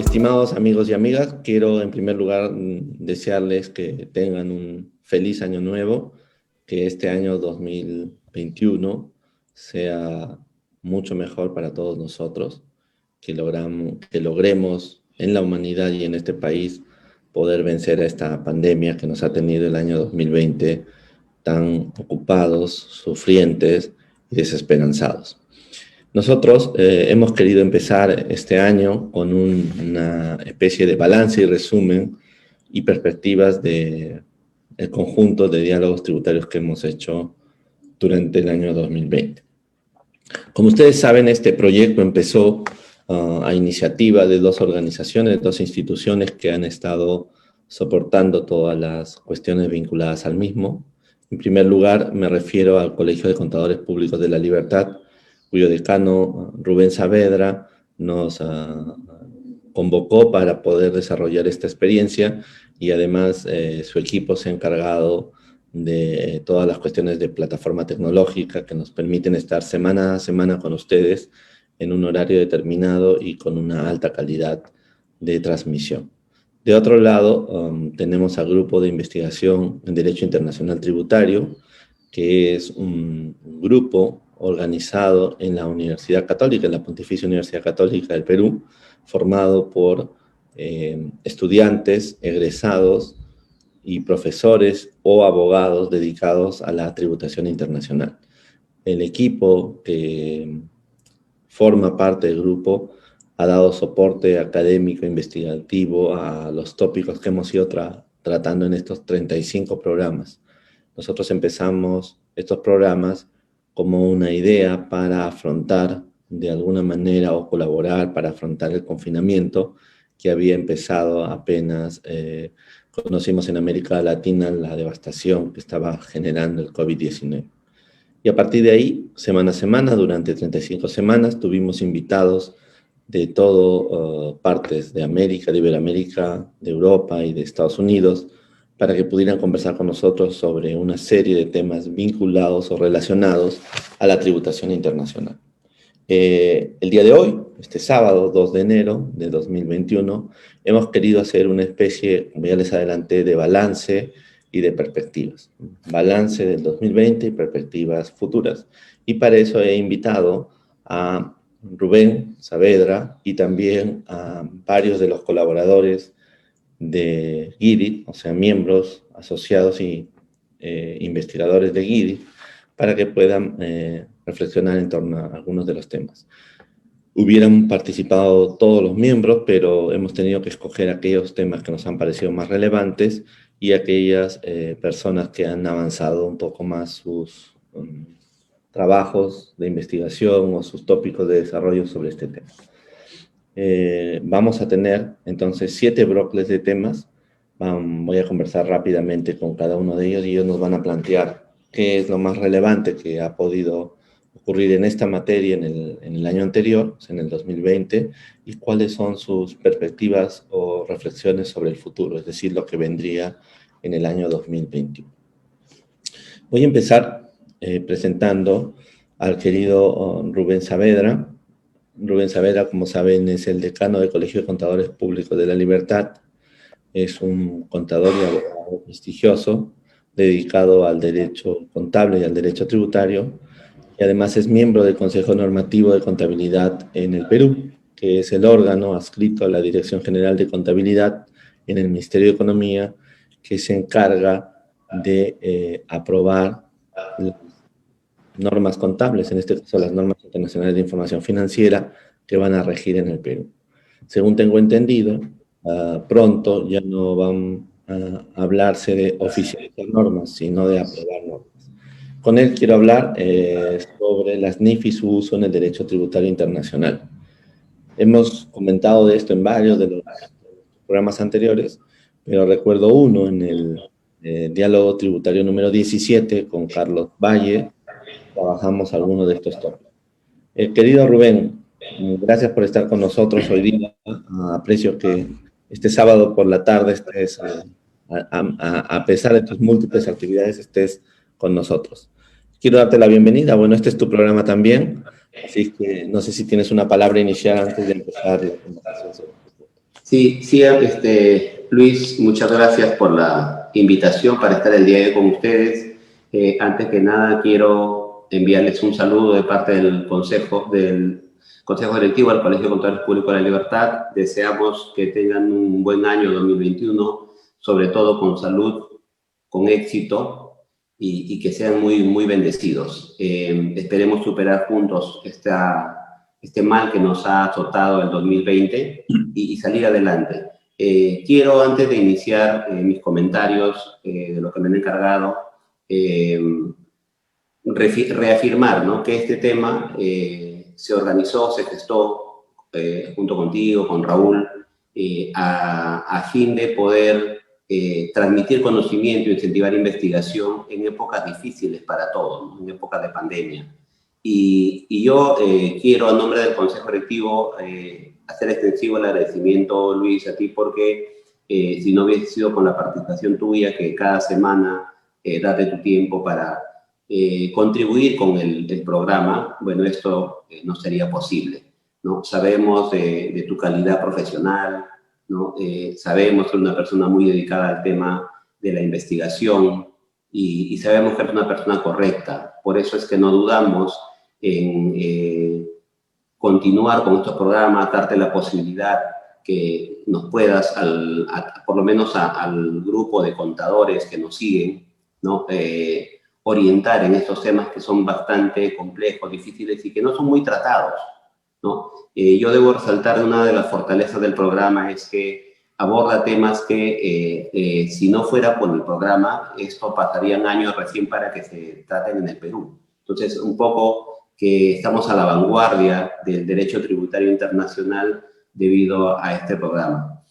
Estimados amigos y amigas, quiero en primer lugar desearles que tengan un feliz año nuevo, que este año 2021 sea mucho mejor para todos nosotros, que logremos en la humanidad y en este país poder vencer a esta pandemia que nos ha tenido el año 2020 tan ocupados, sufrientes y desesperanzados. Nosotros hemos querido empezar este año con una especie de balance y resumen y perspectivas del conjunto de diálogos tributarios que hemos hecho durante el año 2020. Como ustedes saben, este proyecto empezó a iniciativa de dos organizaciones, dos instituciones que han estado soportando todas las cuestiones vinculadas al mismo. En primer lugar, me refiero al Colegio de Contadores Públicos de la Libertad, cuyo decano Rubén Saavedra nos convocó para poder desarrollar esta experiencia y además su equipo se ha encargado de todas las cuestiones de plataforma tecnológica que nos permiten estar semana a semana con ustedes en un horario determinado y con una alta calidad de transmisión. De otro lado, tenemos al Grupo de Investigación en Derecho Internacional Tributario, que es un grupo organizado en la Universidad Católica, en la Pontificia Universidad Católica del Perú, formado por estudiantes, egresados y profesores o abogados dedicados a la tributación internacional. El equipo que forma parte del grupo ha dado soporte académico, investigativo a los tópicos que hemos ido tratando en estos 35 programas. Nosotros empezamos estos programas como una idea para afrontar de alguna manera o colaborar para afrontar el confinamiento que había empezado apenas conocimos en América Latina la devastación que estaba generando el COVID-19. Y a partir de ahí, semana a semana, durante 35 semanas, tuvimos invitados de todo partes de América, de Iberoamérica, de Europa y de Estados Unidos, para que pudieran conversar con nosotros sobre una serie de temas vinculados o relacionados a la tributación internacional. El día de hoy, este sábado 2 de enero de 2021, hemos querido hacer una especie, como ya les adelanté, de balance y de perspectivas. Balance del 2020 y perspectivas futuras. Y para eso he invitado a Rubén Saavedra y también a varios de los colaboradores de GIDI, o sea, miembros asociados y investigadores de GIDI, para que puedan reflexionar en torno a algunos de los temas. Hubieran participado todos los miembros, pero hemos tenido que escoger aquellos temas que nos han parecido más relevantes y aquellas personas que han avanzado un poco más sus trabajos de investigación o sus tópicos de desarrollo sobre este tema. Vamos a tener entonces 7 bloques de temas. Voy a conversar rápidamente con cada uno de ellos y ellos nos van a plantear qué es lo más relevante que ha podido ocurrir en esta materia en el año anterior, en el 2020, y cuáles son sus perspectivas o reflexiones sobre el futuro, es decir, lo que vendría en el año 2021. Voy a empezar presentando al querido Rubén Saavedra. Rubén Saavedra, como saben, es el decano del Colegio de Contadores Públicos de la Libertad. Es un contador y abogado prestigioso, dedicado al derecho contable y al derecho tributario, y además es miembro del Consejo Normativo de Contabilidad en el Perú, que es el órgano adscrito a la Dirección General de Contabilidad en el Ministerio de Economía, que se encarga de aprobar las normas contables, en este caso las normas internacionales de información financiera, que van a regir en el Perú. Según tengo entendido, pronto ya no van a hablarse de oficializar normas, sino de aprobar normas. Con él quiero hablar sobre las NIF y su uso en el derecho tributario internacional. Hemos comentado de esto en varios de los programas anteriores, pero recuerdo uno en el diálogo tributario número 17 con Carlos Valle. Trabajamos algunos de estos tópicos. Querido Rubén, gracias por estar con nosotros hoy día. Aprecio que este sábado por la tarde estés, a pesar de tus múltiples actividades, estés con nosotros. Quiero darte la bienvenida. Bueno, este es tu programa también, así que no sé si tienes una palabra inicial antes de empezar la conversación. Sí, sí, Luis, muchas gracias por la invitación para estar el día de hoy con ustedes. Antes que nada, quiero enviarles un saludo de parte del Consejo Directivo del Colegio de Contadores Públicos de la Libertad. Deseamos que tengan un buen año 2021, sobre todo con salud, con éxito y que sean muy, muy bendecidos. Esperemos superar juntos este mal que nos ha azotado el 2020 y salir adelante. Quiero, antes de iniciar mis comentarios de lo que me han encargado, reafirmar, ¿no?, que este tema se organizó, se gestó junto contigo, con Raúl, a fin de poder transmitir conocimiento, incentivar investigación en épocas difíciles para todos, ¿no?, en épocas de pandemia. Y yo quiero, a nombre del Consejo Directivo, hacer extensivo el agradecimiento, Luis, a ti, porque si no hubiese sido con la participación tuya, que cada semana das de tu tiempo para contribuir con el programa, bueno, esto no sería posible, ¿no? Sabemos de tu calidad profesional, ¿no? Sabemos que eres una persona muy dedicada al tema de la investigación y sabemos que eres una persona correcta. Por eso es que no dudamos en continuar con estos programas, darte la posibilidad que nos puedas, por lo menos al grupo de contadores que nos siguen, ¿no?, orientar en estos temas que son bastante complejos, difíciles y que no son muy tratados, ¿no? Yo debo resaltar una de las fortalezas del programa es que aborda temas que si no fuera por el programa, esto pasarían años recién para que se traten en el Perú. Entonces, un poco que estamos a la vanguardia del derecho tributario internacional debido a este programa.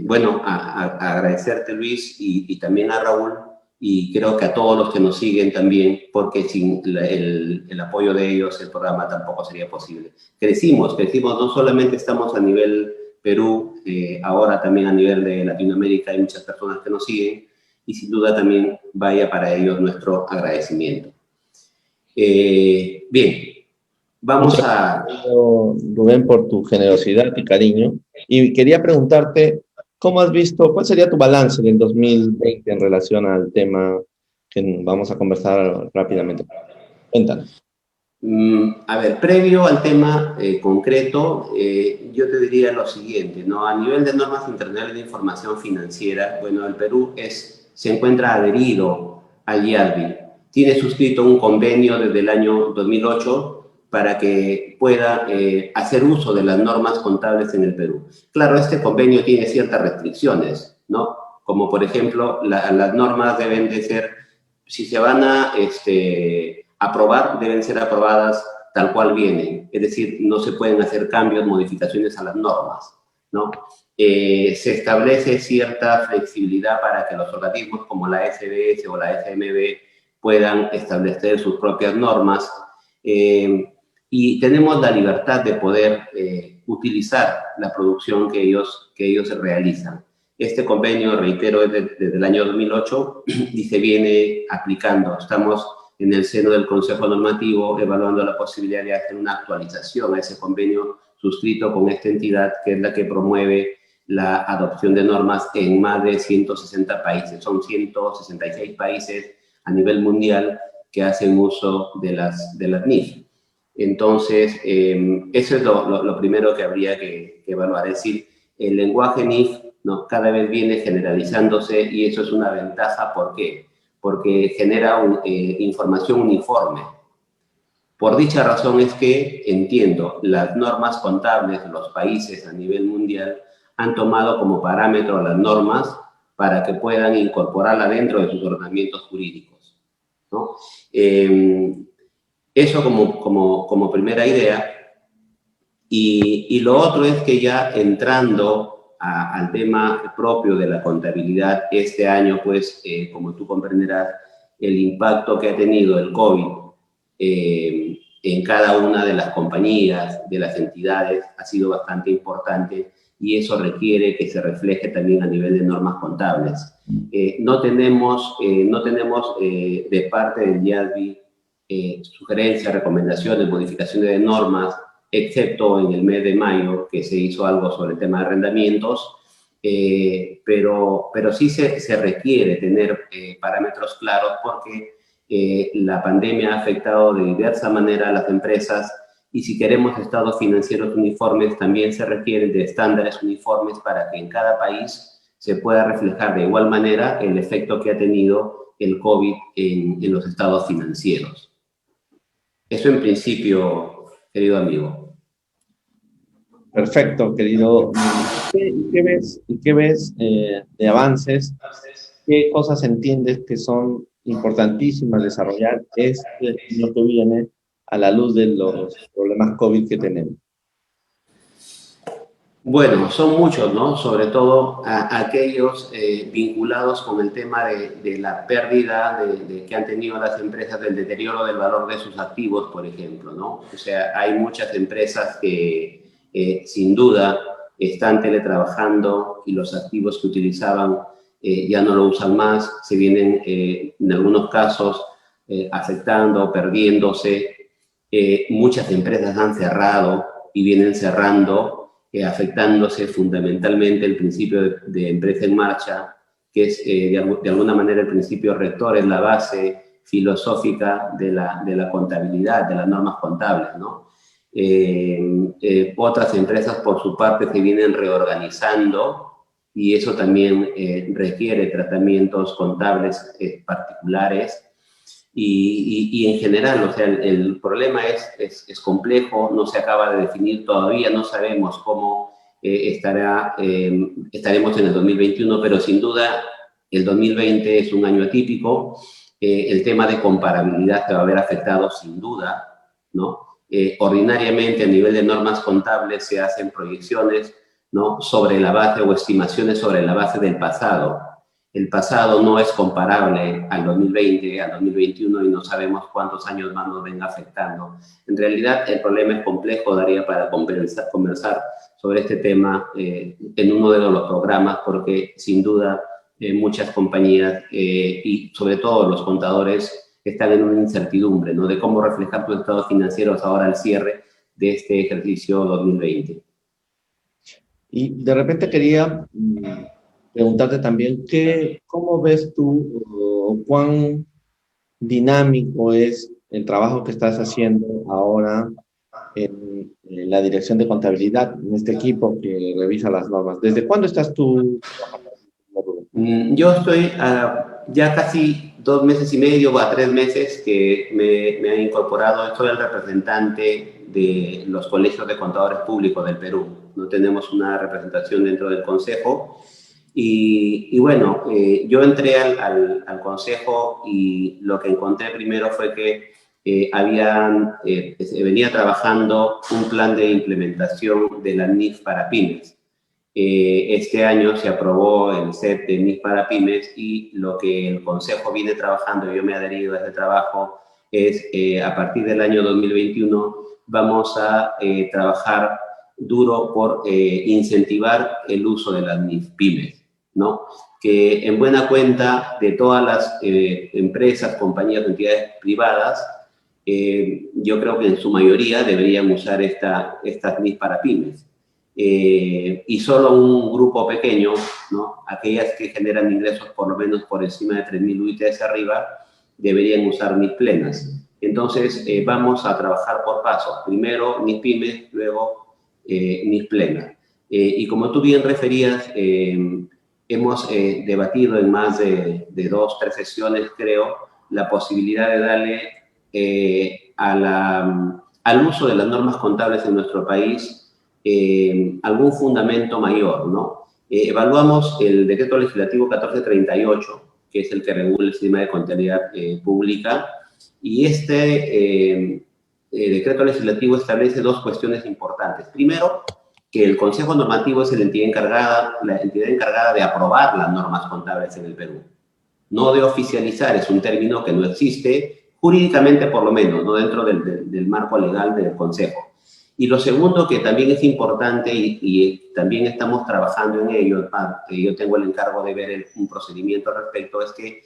Bueno, agradecerte, Luis, y también a Raúl, y creo que a todos los que nos siguen también, porque sin el apoyo de ellos el programa tampoco sería posible. Crecimos, no solamente estamos a nivel Perú, ahora también a nivel de Latinoamérica hay muchas personas que nos siguen, y sin duda también vaya para ellos nuestro agradecimiento. Bien, vamos Muchas a... gracias, Rubén, por tu generosidad y cariño. Y quería preguntarte, ¿cómo has visto, cuál sería tu balance del 2020 en relación al tema que vamos a conversar rápidamente? Cuéntanos. A ver, previo al tema concreto, yo te diría lo siguiente, ¿no? A nivel de normas internacionales de información financiera, bueno, el Perú se encuentra adherido al IADBI. Tiene suscrito un convenio desde el año 2008 para que pueda hacer uso de las normas contables en el Perú. Claro, este convenio tiene ciertas restricciones, ¿no? Como por ejemplo, las normas deben de ser, si se van a aprobar, deben ser aprobadas tal cual vienen. Es decir, no se pueden hacer cambios, modificaciones a las normas, ¿no? Se establece cierta flexibilidad para que los organismos como la SBS o la FMB puedan establecer sus propias normas y tenemos la libertad de poder utilizar la producción que ellos realizan. Este convenio, reitero, es desde el año 2008 y se viene aplicando. Estamos en el seno del Consejo Normativo evaluando la posibilidad de hacer una actualización a ese convenio suscrito con esta entidad, que es la que promueve la adopción de normas en más de 160 países. Son 166 países a nivel mundial que hacen uso de las NIF. Entonces, eso es lo primero que habría que evaluar. Es decir, el lenguaje NIF, ¿no?, cada vez viene generalizándose y eso es una ventaja. ¿Por qué? Porque genera información uniforme. Por dicha razón es que, entiendo, las normas contables de los países a nivel mundial han tomado como parámetro las normas para que puedan incorporarla dentro de sus ordenamientos jurídicos, ¿no? Eso como primera idea. Y lo otro es que ya entrando al tema propio de la contabilidad, este año, pues, como tú comprenderás, el impacto que ha tenido el COVID en cada una de las compañías, de las entidades, ha sido bastante importante y eso requiere que se refleje también a nivel de normas contables. No tenemos de parte del IADBI sugerencias, recomendaciones, modificaciones de normas excepto en el mes de mayo, que se hizo algo sobre el tema de arrendamientos, pero sí se requiere tener parámetros claros porque la pandemia ha afectado de diversa manera a las empresas y si queremos estados financieros uniformes, también se requieren de estándares uniformes para que en cada país se pueda reflejar de igual manera el efecto que ha tenido el COVID en los estados financieros. Eso en principio, querido amigo. Perfecto, querido. ¿Qué ves de avances? ¿Qué cosas entiendes que son importantísimas desarrollar este año que viene a la luz de los problemas COVID que tenemos? Bueno, son muchos, ¿no? Sobre todo aquellos vinculados con el tema de la pérdida que han tenido las empresas, del deterioro del valor de sus activos, por ejemplo, ¿no? O sea, hay muchas empresas que sin duda están teletrabajando y los activos que utilizaban ya no lo usan más, se vienen en algunos casos afectando, perdiéndose. Muchas empresas han cerrado y vienen cerrando afectándose fundamentalmente el principio de empresa en marcha, que es de alguna manera el principio rector, es la base filosófica de la contabilidad, de las normas contables, ¿no? Otras empresas, por su parte, se vienen reorganizando y eso también requiere tratamientos contables particulares. Y en general, o sea, el problema es complejo, no se acaba de definir todavía, no sabemos cómo estaremos en el 2021, pero sin duda el 2020 es un año atípico. El tema de comparabilidad se va a ver afectado sin duda, ¿no? Ordinariamente a nivel de normas contables se hacen proyecciones, ¿no? Sobre la base o estimaciones sobre la base del pasado. El pasado no es comparable al 2020, al 2021 y no sabemos cuántos años más nos venga afectando. En realidad, el problema es complejo, daría para conversar sobre este tema en uno de los programas, porque sin duda muchas compañías y sobre todo los contadores están en una incertidumbre, ¿no? De cómo reflejar tus estados financieros ahora al cierre de este ejercicio 2020. Y de repente quería preguntarte también, ¿cómo ves tú cuán dinámico es el trabajo que estás haciendo ahora en la dirección de contabilidad, en este equipo que revisa las normas? ¿Desde cuándo estás tú trabajando? Yo estoy ya casi 2 meses y medio o a 3 meses que me han incorporado. Soy el representante de los colegios de contadores públicos del Perú. No tenemos una representación dentro del consejo. Y bueno, yo entré al consejo y lo que encontré primero fue que se venía trabajando un plan de implementación de la NIF para pymes. Este año se aprobó el set de NIF para pymes y lo que el consejo viene trabajando, y yo me he adherido a ese trabajo, es a partir del año 2021 vamos a trabajar duro por incentivar el uso de las NIF pymes, ¿no? Que en buena cuenta de todas las empresas, compañías, entidades privadas, yo creo que en su mayoría deberían usar estas NIF para pymes. Y solo un grupo pequeño, ¿no? Aquellas que generan ingresos por lo menos por encima de 3.000 UIT hacia arriba, deberían usar NIF plenas. Entonces, vamos a trabajar por pasos. Primero NIF pymes, luego NIF plena. Y como tú bien referías, hemos debatido en más de 2, 3 sesiones, creo, la posibilidad de darle al uso de las normas contables en nuestro país algún fundamento mayor, ¿no? Evaluamos el decreto legislativo 1438, que es el que regula el sistema de contabilidad pública, y este decreto legislativo establece 2 cuestiones importantes. Primero, que el Consejo Normativo es la entidad encargada de aprobar las normas contables en el Perú, no de oficializar, es un término que no existe jurídicamente por lo menos, no dentro del marco legal del Consejo. Y lo segundo que también es importante y también estamos trabajando en ello, yo tengo el encargo de ver un procedimiento al respecto, es que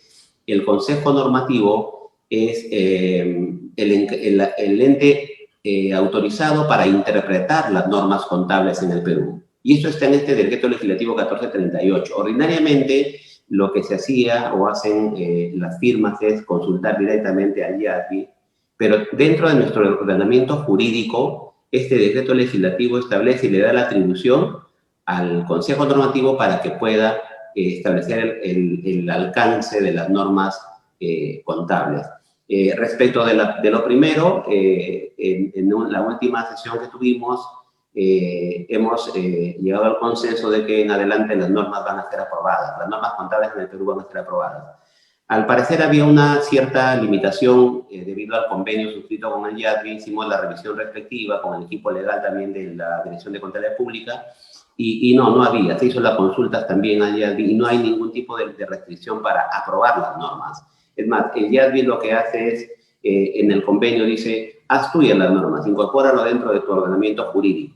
el Consejo Normativo es el ente autorizado para interpretar las normas contables en el Perú. Y eso está en este decreto legislativo 1438. Ordinariamente, lo que se hacía o hacen las firmas es consultar directamente al IADBI, pero dentro de nuestro ordenamiento jurídico, este decreto legislativo establece y le da la atribución al Consejo Normativo para que pueda establecer el alcance de las normas contables. Respecto de lo primero, en la última sesión que tuvimos, hemos llegado al consenso de que en adelante las normas van a ser aprobadas, las normas contables en el Perú van a ser aprobadas. Al parecer había una cierta limitación debido al convenio suscrito con el IADBI, hicimos la revisión respectiva con el equipo legal también de la Dirección de Contabilidad Pública y no había, se hizo las consultas también al IADBI y no hay ningún tipo de restricción para aprobar las normas. Es más, el IADBI lo que hace es, en el convenio dice, haz tuyas las normas, incorpóralo dentro de tu ordenamiento jurídico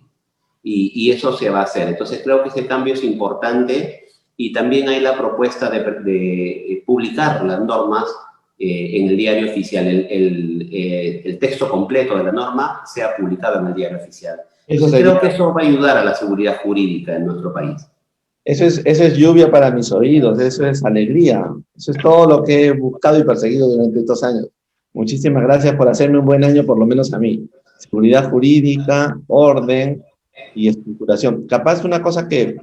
y eso se va a hacer. Entonces creo que ese cambio es importante. Y también hay la propuesta de publicar las normas en el diario oficial. El texto completo de la norma sea publicado en el diario oficial. Entonces, creo que eso va a ayudar a la seguridad jurídica en nuestro país. Eso es lluvia para mis oídos, eso es alegría. Eso es todo lo que he buscado y perseguido durante estos años. Muchísimas gracias por hacerme un buen año, por lo menos a mí. Seguridad jurídica, orden y estructuración. Capaz una cosa que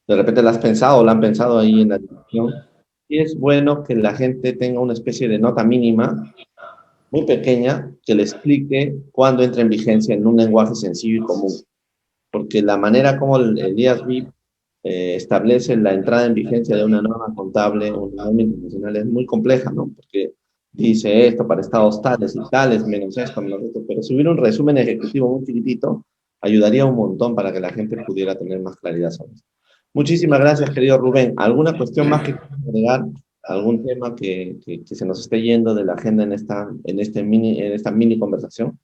de repente la has pensado o la han pensado ahí en la discusión, y es bueno que la gente tenga una especie de nota mínima, muy pequeña, que le explique cuándo entra en vigencia en un lenguaje sencillo y común. Porque la manera como el IASB establece la entrada en vigencia de una norma contable o una norma internacional es muy compleja, ¿no? Porque dice esto para estados tales y tales, menos esto, menos esto, pero si hubiera un resumen ejecutivo muy chiquitito, ayudaría un montón para que la gente pudiera tener más claridad sobre esto. Muchísimas gracias, querido Rubén. ¿Alguna cuestión más que quieras agregar? ¿Algún tema que se nos esté yendo de la agenda en esta mini conversación?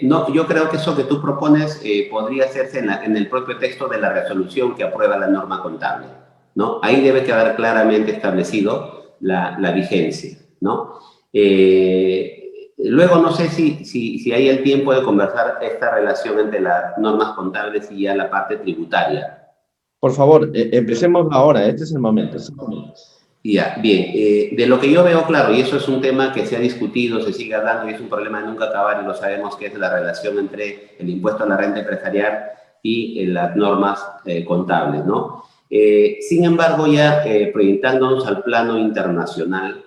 No, yo creo que eso que tú propones podría hacerse en el propio texto de la resolución que aprueba la norma contable, ¿no? Ahí debe quedar claramente establecido la vigencia, ¿no? Luego no sé si hay el tiempo de conversar esta relación entre las normas contables y ya la parte tributaria. Por favor, empecemos ahora, este es el momento. Este es el momento. Ya, bien. De lo que yo veo, claro, y eso es un tema que se ha discutido, se sigue hablando y es un problema de nunca acabar y lo sabemos que es la relación entre el impuesto a la renta empresarial y las normas contables, ¿no? Sin embargo, ya proyectándonos al plano internacional,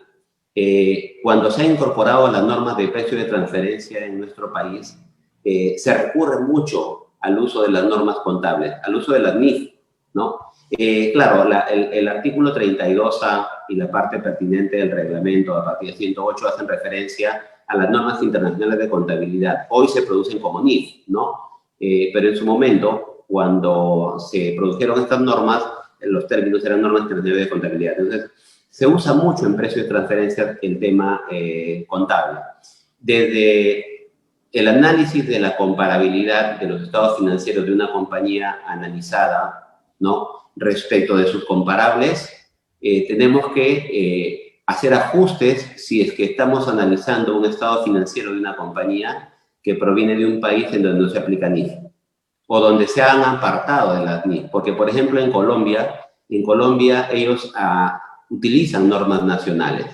cuando se han incorporado las normas de precio de transferencia en nuestro país, se recurre mucho al uso de las normas contables, al uso de las NIF, ¿no? Claro, el artículo 32A y la parte pertinente del reglamento a partir de 108 hacen referencia a las normas internacionales de contabilidad. Hoy se producen como NIF, ¿no? Pero en su momento, cuando se produjeron estas normas, los términos eran normas internacionales de contabilidad. Entonces, se usa mucho en precio de transferencia el tema contable. Desde el análisis de la comparabilidad de los estados financieros de una compañía analizada, ¿no?, respecto de sus comparables, tenemos que hacer ajustes si es que estamos analizando un estado financiero de una compañía que proviene de un país en donde no se aplica NIF o donde se han apartado de las NIF. Porque, por ejemplo, en Colombia ellos utilizan normas nacionales,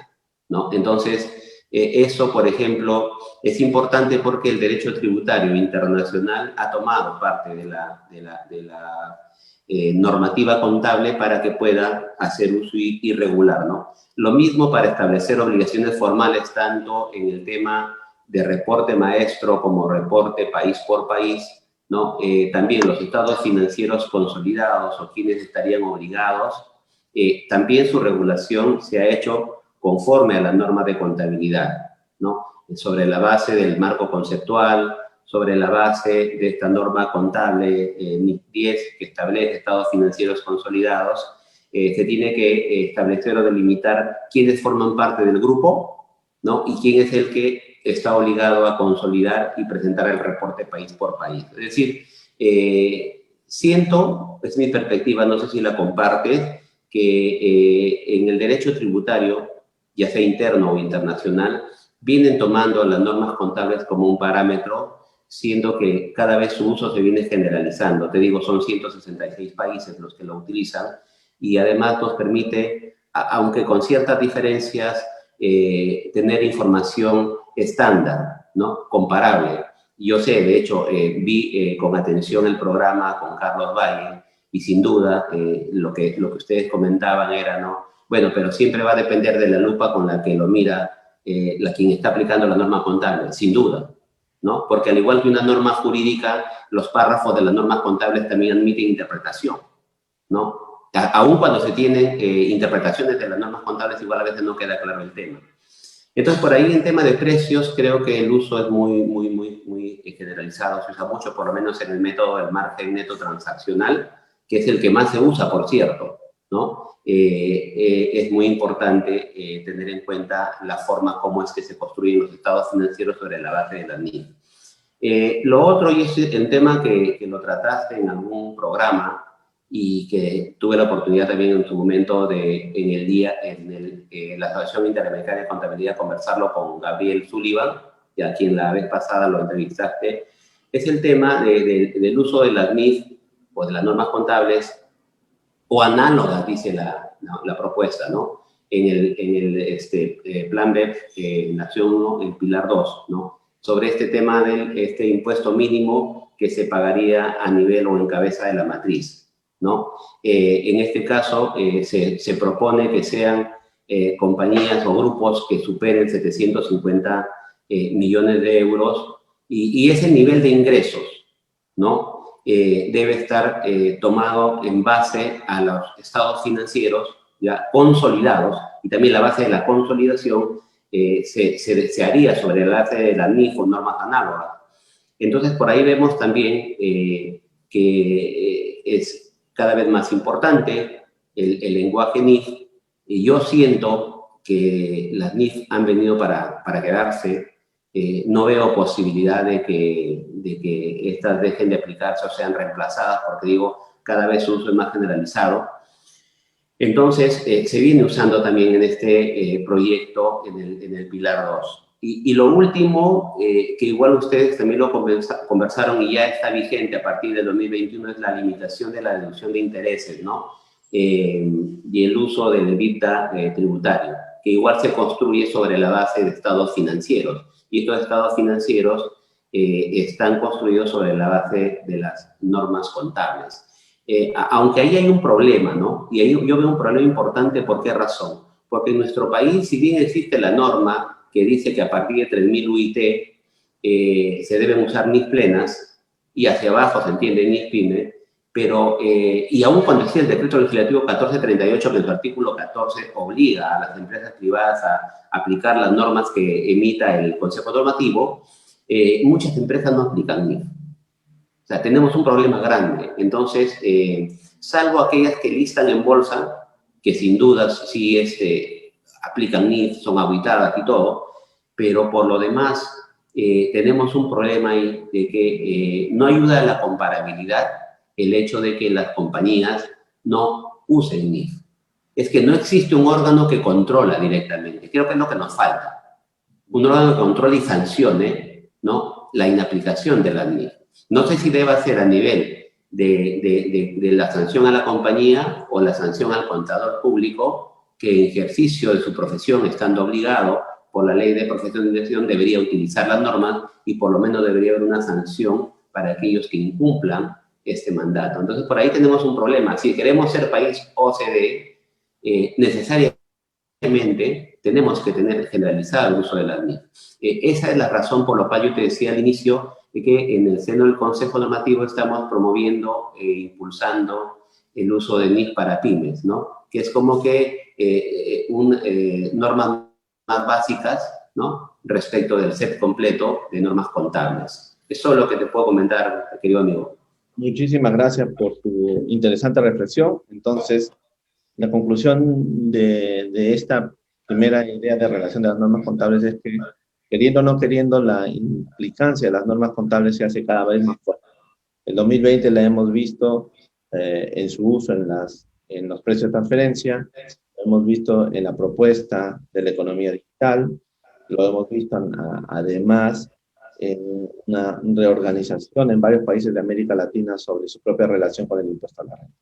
¿no? Entonces, eso, por ejemplo, es importante porque el derecho tributario internacional ha tomado parte de la normativa contable para que pueda hacer uso y regular, ¿no? Lo mismo para establecer obligaciones formales, tanto en el tema de reporte maestro como reporte país por país, ¿no? También los estados financieros consolidados o quienes estarían obligados, también su regulación se ha hecho conforme a la norma de contabilidad, ¿no? Sobre la base del marco conceptual, sobre la base de esta norma contable NIF 10, que establece estados financieros consolidados, se tiene que establecer o delimitar quiénes forman parte del grupo, ¿no? Y quién es el que está obligado a consolidar y presentar el reporte país por país. Es decir, siento, es mi perspectiva, no sé si la compartes, que en el derecho tributario, ya sea interno o internacional, vienen tomando las normas contables como un parámetro, siendo que cada vez su uso se viene generalizando. Te digo, son 166 países los que lo utilizan y además nos permite, aunque con ciertas diferencias, tener información estándar, ¿no? Comparable. Yo sé, de hecho, vi con atención el programa con Carlos Valle y sin duda lo que ustedes comentaban era, ¿no? Bueno, pero siempre va a depender de la lupa con la que lo mira quien está aplicando la norma contable, sin duda, ¿no? Porque al igual que una norma jurídica, los párrafos de las normas contables también admiten interpretación, ¿no? Aún cuando se tienen interpretaciones de las normas contables, igual a veces no queda claro el tema. Entonces, por ahí en tema de precios, creo que el uso es muy generalizado. Se usa mucho, por lo menos en el método del margen neto transaccional, que es el que más se usa, por cierto, ¿no? Es muy importante tener en cuenta la forma como es que se construyen los estados financieros sobre la base de la NIF. Lo otro, y es el tema que lo trataste en algún programa y que tuve la oportunidad también en su momento en la Asociación Interamericana de Contabilidad, conversarlo con Gabriel Sullivan, y a quien la vez pasada lo entrevistaste, es el tema del uso de las NIF o de las normas contables o análogas, dice la propuesta, ¿no? En el Plan BEPS, Nación 1, el Pilar 2, ¿no? Sobre este tema del impuesto mínimo que se pagaría a nivel o en cabeza de la matriz, ¿no? En este caso, se propone que sean compañías o grupos que superen 750 millones de euros y ese nivel de ingresos, ¿no? Debe estar tomado en base a los estados financieros ya consolidados, y también la base de la consolidación se haría sobre la base de las NIF o normas análogas. Entonces, por ahí vemos también que es cada vez más importante el lenguaje NIF, y yo siento que las NIF han venido para quedarse. No veo posibilidad de que estas dejen de aplicarse o sean reemplazadas, porque digo, cada vez su uso es más generalizado. Entonces, se viene usando también en este proyecto en el Pilar 2. Y lo último, que igual ustedes también lo conversaron y ya está vigente a partir del 2021, es la limitación de la deducción de intereses, ¿no? Y el uso del EBITDA tributario, que igual se construye sobre la base de estados financieros. Y estos estados financieros están construidos sobre la base de las normas contables. Aunque ahí hay un problema, ¿no? Y ahí yo veo un problema importante. ¿Por qué razón? Porque en nuestro país, si bien existe la norma que dice que a partir de 3.000 UIT se deben usar NIF plenas, y hacia abajo se entiende NIF pyme, pero, y aún cuando existe el decreto legislativo 1438, que en su artículo 14 obliga a las empresas privadas a aplicar las normas que emita el Consejo Normativo, muchas empresas no aplican NIF. O sea, tenemos un problema grande. Entonces, salvo aquellas que listan en bolsa, que sin duda sí aplican NIF, son auditadas y todo, pero por lo demás tenemos un problema ahí de que no ayuda a la comparabilidad el hecho de que las compañías no usen NIF. Es que no existe un órgano que controla directamente. Creo que es lo que nos falta. Un órgano que controle y sancione, ¿no?, la inaplicación de la NIF. No sé si deba ser a nivel de la sanción a la compañía o la sanción al contador público, que en ejercicio de su profesión, estando obligado por la ley de profesionalización, debería utilizar las normas y por lo menos debería haber una sanción para aquellos que incumplan este mandato. Entonces, por ahí tenemos un problema. Si queremos ser país OCDE, necesariamente tenemos que tener generalizado el uso de las NIF. Esa es la razón por la cual yo te decía al inicio de que en el seno del Consejo Normativo estamos promoviendo e impulsando el uso de NIF para pymes, ¿no? Que es como que normas más básicas, ¿no?, respecto del set completo de normas contables. Eso es lo que te puedo comentar, querido amigo. Muchísimas gracias por tu interesante reflexión. Entonces, la conclusión de esta primera idea de relación de las normas contables es que, queriendo o no queriendo, la implicancia de las normas contables se hace cada vez más fuerte. El 2020 la hemos visto en su uso en los precios de transferencia, lo hemos visto en la propuesta de la economía digital, lo hemos visto además en una reorganización en varios países de América Latina sobre su propia relación con el impuesto a la renta.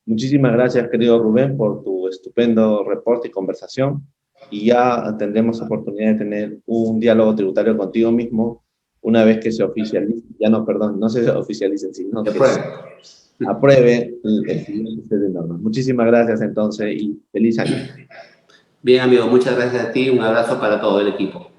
Muchísimas gracias, querido Rubén, por tu estupendo reporte y conversación. Y ya tendremos oportunidad de tener un diálogo tributario contigo mismo una vez que se oficialice, ya no, perdón, no se oficialicen, sino De que se prueba. apruebe el siguiente set de normas. Muchísimas gracias entonces y feliz año. Bien, amigo, muchas gracias a ti. Un abrazo para todo el equipo.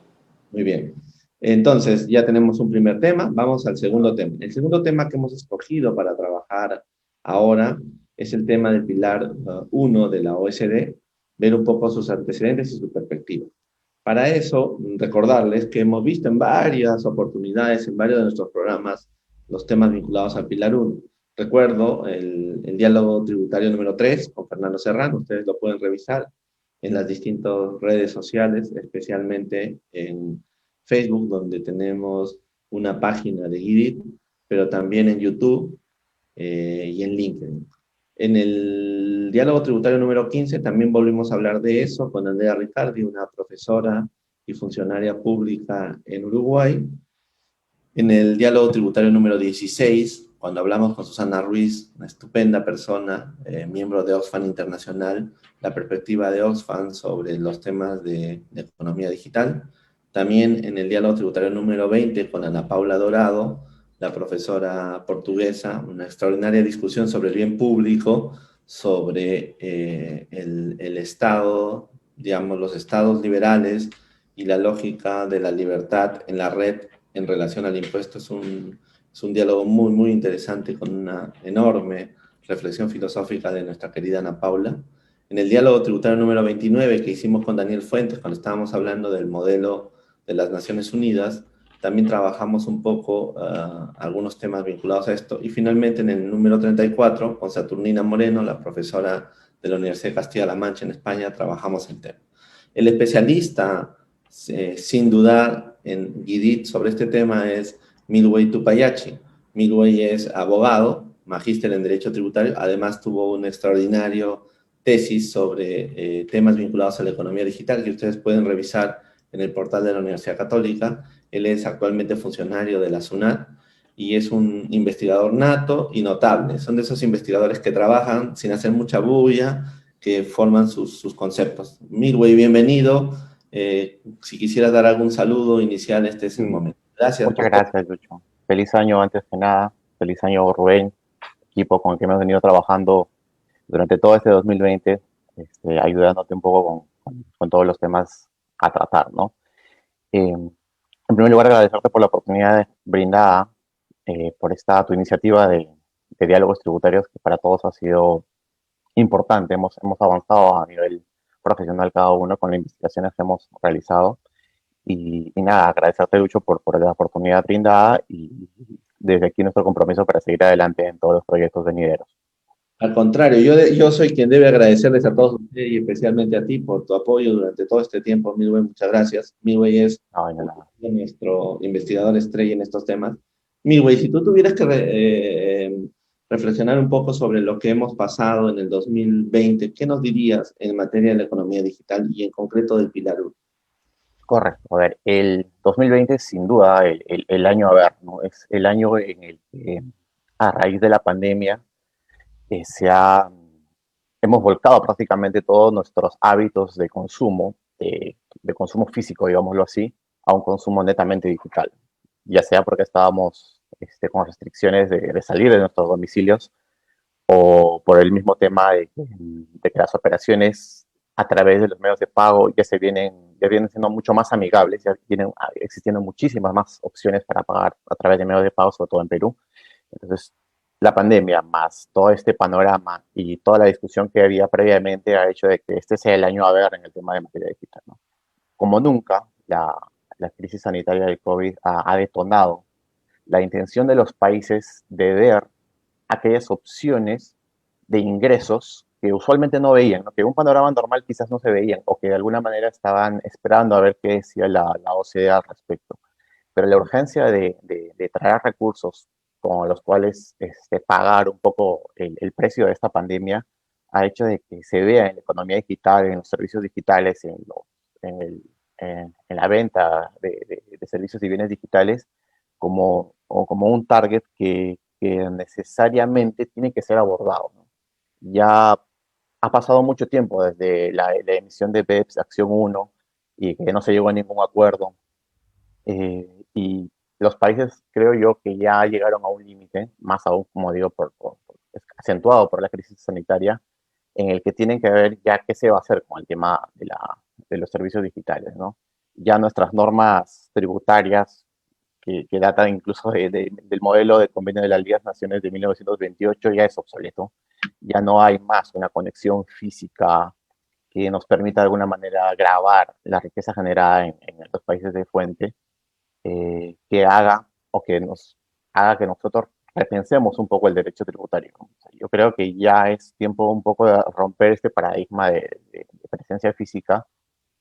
Muy bien. Entonces, ya tenemos un primer tema. Vamos al segundo tema. El segundo tema que hemos escogido para trabajar ahora es el tema del pilar 1 de la OSD, ver un poco sus antecedentes y su perspectiva. Para eso, recordarles que hemos visto en varias oportunidades, en varios de nuestros programas, los temas vinculados al pilar 1. Recuerdo el diálogo tributario número 3 con Fernando Serrano, ustedes lo pueden revisar en las distintas redes sociales, especialmente en Facebook, donde tenemos una página de Gidit, pero también en YouTube y en LinkedIn. En el diálogo tributario número 15 también volvimos a hablar de eso con Andrea Riccardi, una profesora y funcionaria pública en Uruguay. En el diálogo tributario número 16, cuando hablamos con Susana Ruiz, una estupenda persona, miembro de Oxfam Internacional, la perspectiva de Oxfam sobre los temas de economía digital. También en el diálogo tributario número 20 con Ana Paula Dorado, la profesora portuguesa, una extraordinaria discusión sobre el bien público, sobre el Estado, digamos, los estados liberales y la lógica de la libertad en la red en relación al impuesto. Es un diálogo muy, muy interesante con una enorme reflexión filosófica de nuestra querida Ana Paula. En el diálogo tributario número 29 que hicimos con Daniel Fuentes, cuando estábamos hablando del modelo de las Naciones Unidas, también trabajamos un poco algunos temas vinculados a esto. Y finalmente en el número 34, con Saturnina Moreno, la profesora de la Universidad de Castilla-La Mancha en España, trabajamos el tema. El especialista, sin dudar, en Gidit sobre este tema es Milway Tupayachi. Milway es abogado, magíster en Derecho Tributario, además tuvo un extraordinario tesis sobre temas vinculados a la economía digital que ustedes pueden revisar en el portal de la Universidad Católica. Él es actualmente funcionario de la SUNAT y es un investigador nato y notable. Son de esos investigadores que trabajan sin hacer mucha bulla, que forman sus conceptos. Milway, bienvenido. Si quisieras dar algún saludo inicial, este es el Sí, momento. Gracias muchas por todo. gracias, Lucho. Feliz año antes que nada. Feliz año, Rubén, equipo con el que hemos venido trabajando durante todo este 2020, ayudándote un poco con todos los temas a tratar, ¿no? En primer lugar, agradecerte por la oportunidad brindada por esta tu iniciativa de diálogos tributarios que para todos ha sido importante. Hemos avanzado a nivel profesional cada uno con las investigaciones que hemos realizado. Y nada, agradecerte, Lucho, por la oportunidad brindada y desde aquí nuestro compromiso para seguir adelante en todos los proyectos venideros. Al contrario, yo soy quien debe agradecerles a todos ustedes y especialmente a ti por tu apoyo durante todo este tiempo, Milway. Muchas gracias. Milway es No, de nada. nuestro investigador estrella en estos temas. Milway, si tú tuvieras que reflexionar un poco sobre lo que hemos pasado en el 2020, ¿qué nos dirías en materia de la economía digital y en concreto del Pilar 1? Correcto. A ver, el 2020 es sin duda el año a ver, ¿no? Es el año en el que a raíz de la pandemia eh, se ha, hemos volcado prácticamente todos nuestros hábitos de consumo físico, digámoslo así, a un consumo netamente digital. Ya sea porque estábamos con restricciones de salir de nuestros domicilios o por el mismo tema de que las operaciones a través de los medios de pago ya vienen siendo mucho más amigables, ya vienen existiendo muchísimas más opciones para pagar a través de medios de pago, sobre todo en Perú. Entonces, la pandemia más todo este panorama y toda la discusión que había previamente ha hecho de que este sea el año a ver en el tema de materia digital, ¿no? Como nunca, la crisis sanitaria del COVID ha detonado la intención de los países de ver aquellas opciones de ingresos que usualmente no veían, ¿no? Que en un panorama normal quizás no se veían o que de alguna manera estaban esperando a ver qué decía la OCDE al respecto. Pero la urgencia de traer recursos con los cuales pagar un poco el precio de esta pandemia ha hecho de que se vea en la economía digital, en los servicios digitales, en en la venta de servicios y bienes digitales o como un target que necesariamente tiene que ser abordado, ¿no? Ya ha pasado mucho tiempo desde la emisión de BEPS Acción uno y que no se llegó a ningún acuerdo. Y los países, creo yo, que ya llegaron a un límite, más aún, como digo, acentuado por la crisis sanitaria, en el que tienen que ver ya qué se va a hacer con el tema de los servicios digitales, ¿no? Ya nuestras normas tributarias, que datan incluso del modelo de convenio de las Ligas Naciones de 1928, ya es obsoleto. Ya no hay más una conexión física que nos permita de alguna manera grabar la riqueza generada en los países de fuente, que haga o que nos haga que nosotros repensemos un poco el derecho tributario. O sea, yo creo que ya es tiempo un poco de romper este paradigma de presencia física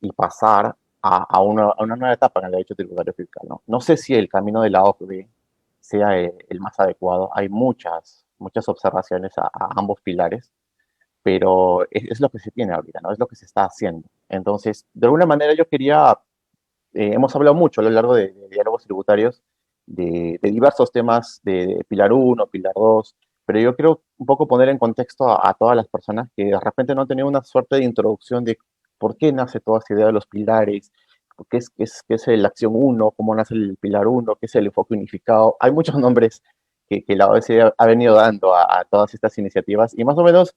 y pasar a una nueva etapa en el derecho tributario fiscal, ¿no? No sé si el camino de la OCDE sea el más adecuado. Hay muchas observaciones a ambos pilares, pero es lo que se tiene ahorita, ¿no? Es lo que se está haciendo. Entonces, de alguna manera yo quería hemos hablado mucho a lo largo de diálogos tributarios de diversos temas de Pilar uno, Pilar 2, pero yo quiero un poco poner en contexto a todas las personas que de repente no han tenido una suerte de introducción de por qué nace toda esta idea de los pilares, qué es la acción uno, cómo nace el Pilar uno, qué es el enfoque unificado. Hay muchos nombres que la OECD ha venido dando a todas estas iniciativas y más o menos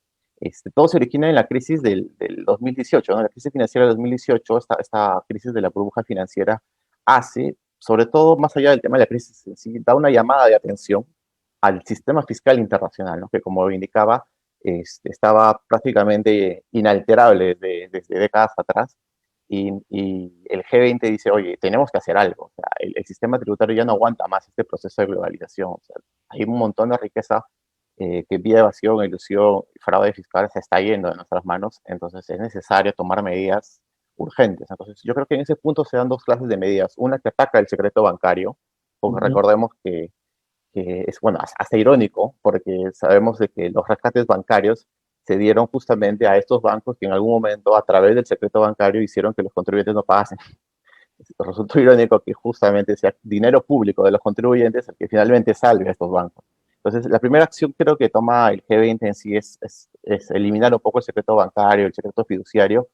todo se origina en la crisis del 2018, ¿no? La crisis financiera del 2018, esta crisis de la burbuja financiera hace, sobre todo más allá del tema de la crisis en sí, da una llamada de atención al sistema fiscal internacional, ¿no? Que como indicaba, estaba prácticamente inalterable desde décadas atrás. Y el G20 dice, oye, tenemos que hacer algo. O sea, el sistema tributario ya no aguanta más este proceso de globalización. O sea, hay un montón de riqueza que vía evasión, ilusión y fraude fiscal se está yendo de nuestras manos, entonces es necesario tomar medidas urgentes. Entonces yo creo que en ese punto se dan dos clases de medidas. Una que ataca el secreto bancario, porque Ujú. recordemos que es, bueno, hasta irónico, porque sabemos de que los rescates bancarios se dieron justamente a estos bancos que en algún momento a través del secreto bancario hicieron que los contribuyentes no pagasen. Resultó irónico que justamente sea dinero público de los contribuyentes el que finalmente salve a estos bancos. Entonces, la primera acción creo que toma el G20 en sí es eliminar un poco el secreto bancario, el secreto fiduciario,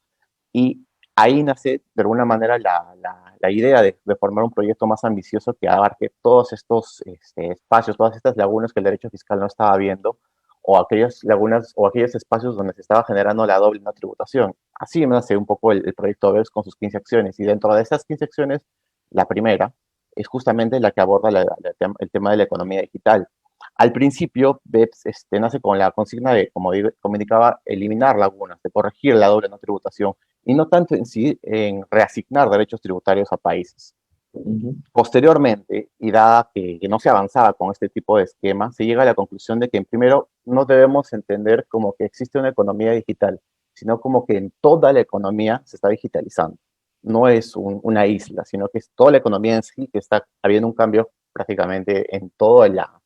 y ahí nace de alguna manera la idea de formar un proyecto más ambicioso que abarque todos estos espacios, todas estas lagunas que el derecho fiscal no estaba viendo, o aquellas lagunas o aquellos espacios donde se estaba generando la doble no tributación. Así nace un poco el proyecto BEPS con sus 15 acciones, y dentro de esas 15 acciones, la primera es justamente la que aborda el tema de la economía digital. Al principio, BEPS nace con la consigna de, como indicaba, eliminar lagunas, de corregir la doble no tributación, y no tanto en sí en reasignar derechos tributarios a países. Ujú. Posteriormente, y dada que no se avanzaba con este tipo de esquema, se llega a la conclusión de que primero no debemos entender como que existe una economía digital, sino como que en toda la economía se está digitalizando. No es una isla, sino que es toda la economía en sí que está habiendo un cambio prácticamente en toda la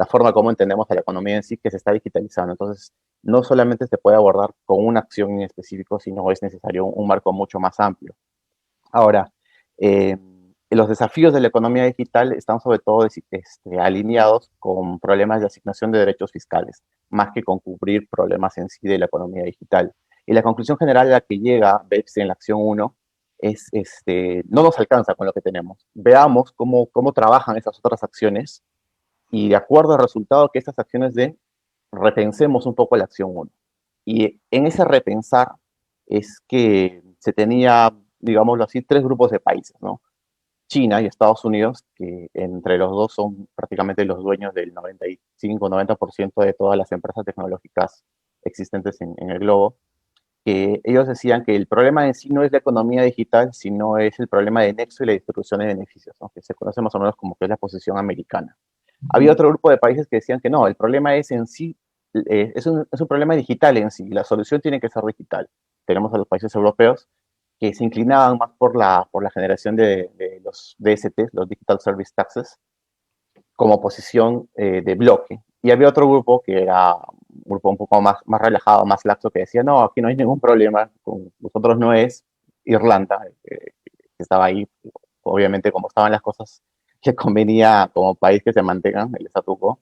forma como entendemos a la economía en sí que se está digitalizando. Entonces, no solamente se puede abordar con una acción en específico, sino es necesario un marco mucho más amplio. Ahora, eh, los desafíos de la economía digital están sobre todo alineados con problemas de asignación de derechos fiscales, más que con cubrir problemas en sí de la economía digital. Y la conclusión general a la que llega BEPS en la acción uno es, no nos alcanza con lo que tenemos. Veamos cómo trabajan esas otras acciones y de acuerdo al resultado que estas acciones den, repensemos un poco la acción uno. Y en ese repensar es que se tenía, digámoslo así, tres grupos de países, ¿no? China y Estados Unidos, que entre los dos son prácticamente los dueños del 95-90% de todas las empresas tecnológicas existentes en el globo, que ellos decían que el problema en sí no es la economía digital, sino es el problema de nexo y la distribución de beneficios, ¿no? Que se conoce más o menos como que es la posición americana. Había otro grupo de países que decían que no, el problema es en sí, es un problema digital en sí, la solución tiene que ser digital. Tenemos a los países europeos que se inclinaban más por la generación de los DST, los Digital Service Taxes, como posición de bloque. Y había otro grupo que era un grupo un poco más relajado, más laxo, que decía, no, aquí no hay ningún problema, con nosotros no es Irlanda, que estaba ahí, obviamente como estaban las cosas, que convenía como país que se mantengan el statu quo.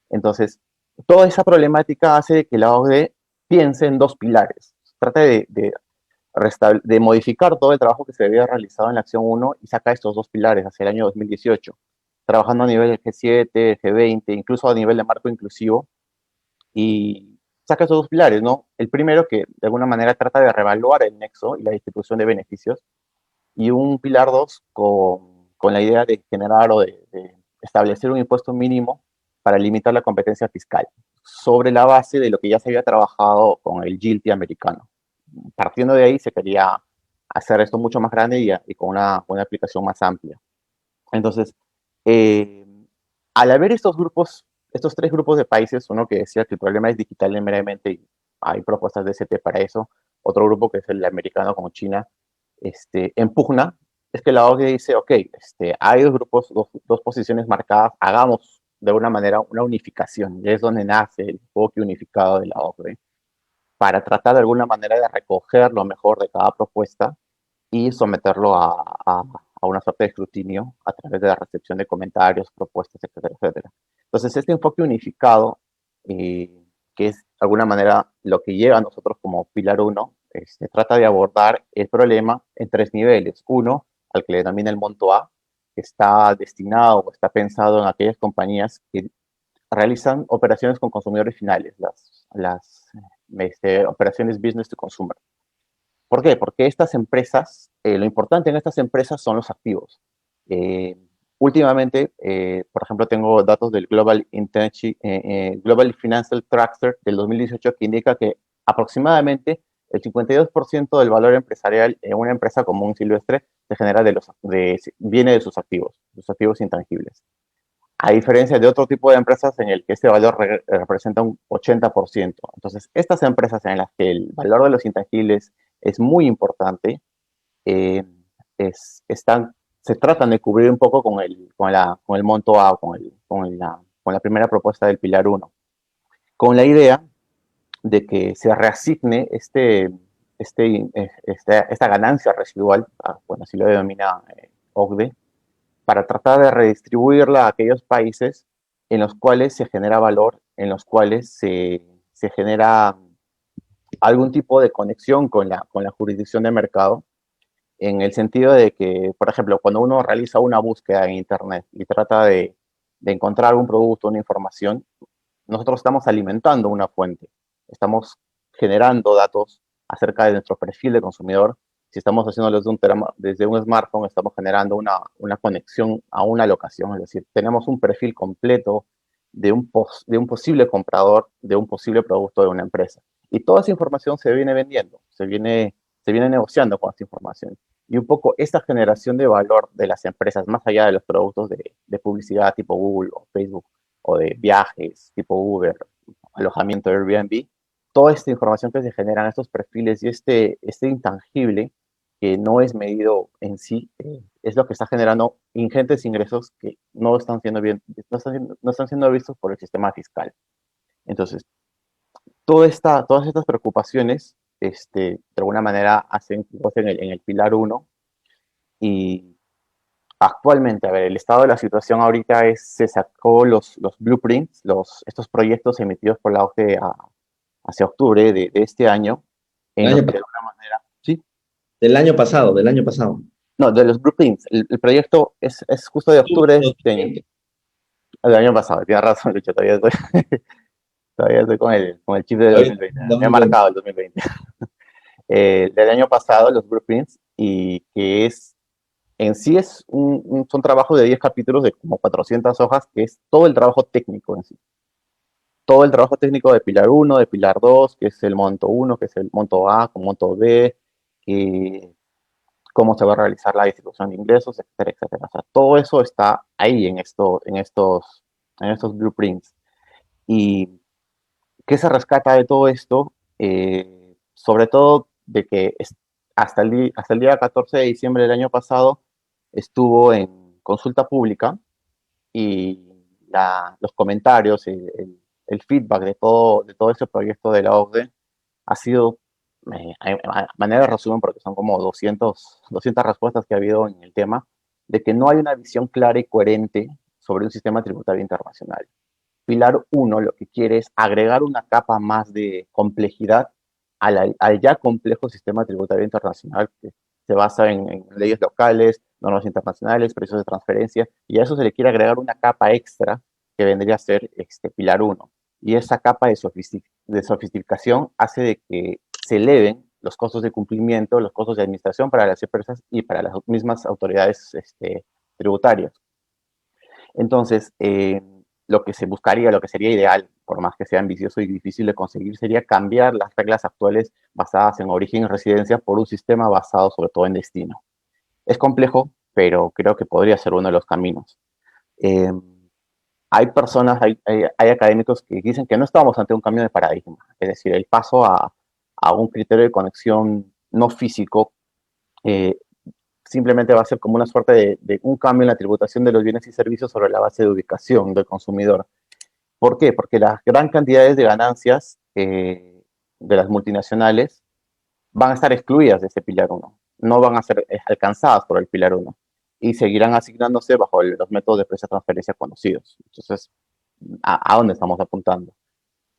Entonces, toda esa problemática hace que la OCDE piense en dos pilares. Trata de modificar todo el trabajo que se había realizado en la acción uno y saca estos dos pilares hacia el año 2018, trabajando a nivel del G7, G20, incluso a nivel de marco inclusivo, y saca esos dos pilares, ¿no? El primero que de alguna manera trata de revaluar el nexo y la distribución de beneficios, y un pilar dos con la idea de generar o de establecer un impuesto mínimo para limitar la competencia fiscal, sobre la base de lo que ya se había trabajado con el GILTI americano. Partiendo de ahí se quería hacer esto mucho más grande y con una aplicación más amplia. Entonces, eh, al haber estos grupos, estos tres grupos de países, uno que decía que el problema es digital meramente y hay propuestas de ST para eso, otro grupo que es el americano como China, en pugna, es que la OCDE dice, ok, hay dos grupos, dos posiciones marcadas, hagamos de alguna manera una unificación, y es donde nace el enfoque unificado de la OCDE, para tratar de alguna manera de recoger lo mejor de cada propuesta y someterlo a una suerte de escrutinio a través de la recepción de comentarios, propuestas, etcétera, etcétera. Entonces, este enfoque unificado, que es de alguna manera lo que lleva a nosotros como Pilar uno, trata de abordar el problema en tres niveles. Uno, al que le denomina el monto A, que está destinado o está pensado en aquellas compañías que realizan operaciones con consumidores finales, las operaciones business to consumer. ¿Por qué? Porque estas empresas, lo importante en estas empresas son los activos. Eh, Últimamente, por ejemplo, tengo datos del Global Financial Tracker del 2018 que indica que aproximadamente el 52% del valor empresarial en una empresa común silvestre se genera viene de sus activos intangibles. A diferencia de otro tipo de empresas en el que este valor representa un 80%. Entonces, estas empresas en las que el valor de los intangibles es muy importante, eh, se tratan de cubrir un poco con el monto A, con la primera propuesta del Pilar uno, con la idea de que se reasigne esta ganancia residual, bueno, así lo denomina OCDE, para tratar de redistribuirla a aquellos países en los cuales se genera valor, en los cuales se genera algún tipo de conexión con la jurisdicción de mercado, en el sentido de que, por ejemplo, cuando uno realiza una búsqueda en Internet y trata de encontrar un producto, una información, nosotros estamos alimentando una fuente, estamos generando datos acerca de nuestro perfil de consumidor. Si estamos haciéndolo desde un smartphone, estamos generando una conexión a una locación, es decir, tenemos un perfil completo de un posible comprador, de un posible producto de una empresa. Y toda esa información se viene vendiendo, se viene negociando con esta información. Y un poco esta generación de valor de las empresas, más allá de los productos de publicidad tipo Google o Facebook, o de viajes tipo Uber, alojamiento Airbnb, toda esta información que se genera en estos perfiles y este intangible que no es medido en sí, es lo que está generando ingentes ingresos que no están siendo no están siendo vistos por el sistema fiscal. Entonces, todas estas preocupaciones, de alguna manera, hacen en el pilar uno. Y actualmente, a ver, el estado de la situación ahorita se sacó los blueprints, estos proyectos emitidos por la OCDE hacia octubre de este año, El en los año, que de alguna manera, sí, del año pasado. no, de los blueprints, el proyecto es justo de octubre de este año, del año pasado, tienes razón, Lucho, todavía estoy con el chip del Todavía 2020, me ha 2020. marcado el 2020. Del año pasado, los blueprints, y que en sí son trabajos de 10 capítulos de como 400 hojas, que es todo el trabajo técnico en sí. Todo el trabajo técnico de Pilar uno, de Pilar 2, que es el monto uno, que es el monto A, con monto B, que, cómo se va a realizar la distribución de ingresos, etcétera, etcétera. O sea, todo eso está ahí en estos blueprints. ¿Y qué se rescata de todo esto? Sobre todo de que hasta el día 14 de diciembre del año pasado estuvo en consulta pública y los comentarios, el feedback de todo ese proyecto de la OCDE ha sido a manera de resumen, porque son como 200 respuestas que ha habido en el tema, de que no hay una visión clara y coherente sobre un sistema tributario internacional. Pilar uno lo que quiere es agregar una capa más de complejidad al ya complejo sistema tributario internacional que se basa en leyes locales, normas internacionales, precios de transferencia, y a eso se le quiere agregar una capa extra que vendría a ser Pilar uno. Y esa capa de sofisticación hace de que se eleven los costos de cumplimiento, los costos de administración para las empresas y para las mismas autoridades tributarias. Entonces, lo que se buscaría, lo que sería ideal, por más que sea ambicioso y difícil de conseguir, sería cambiar las reglas actuales basadas en origen y residencia por un sistema basado sobre todo en destino. Es complejo, pero creo que podría ser uno de los caminos. Eh, hay personas, hay académicos que dicen que no estamos ante un cambio de paradigma, es decir, el paso a un criterio de conexión no físico eh, simplemente va a ser como una suerte de un cambio en la tributación de los bienes y servicios sobre la base de ubicación del consumidor. ¿Por qué? Porque las gran cantidades de ganancias de las multinacionales van a estar excluidas de ese pilar uno, no van a ser alcanzadas por el pilar uno y seguirán asignándose bajo los métodos de precio de transferencia conocidos. Entonces, ¿a dónde estamos apuntando?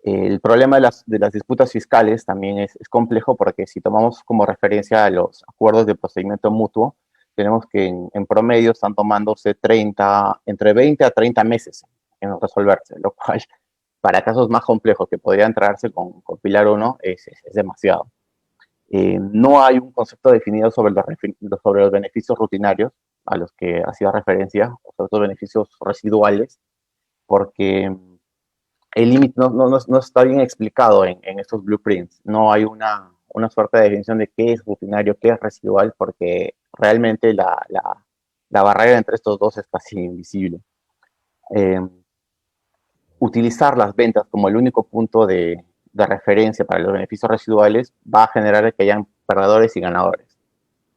El problema de las disputas fiscales también es complejo porque si tomamos como referencia a los acuerdos de procedimiento mutuo, tenemos que en promedio están tomándose entre 20 a 30 meses en resolverse, lo cual para casos más complejos que podrían traerse con Pilar 1 es demasiado. No hay un concepto definido sobre los beneficios rutinarios a los que hacía referencia, o sobre los beneficios residuales, porque el límite no está bien explicado en estos blueprints. No hay una suerte de definición de qué es rutinario, qué es residual, porque realmente la barrera entre estos dos es casi invisible. Eh, utilizar las ventas como el único punto de referencia para los beneficios residuales va a generar que hayan perdedores y ganadores.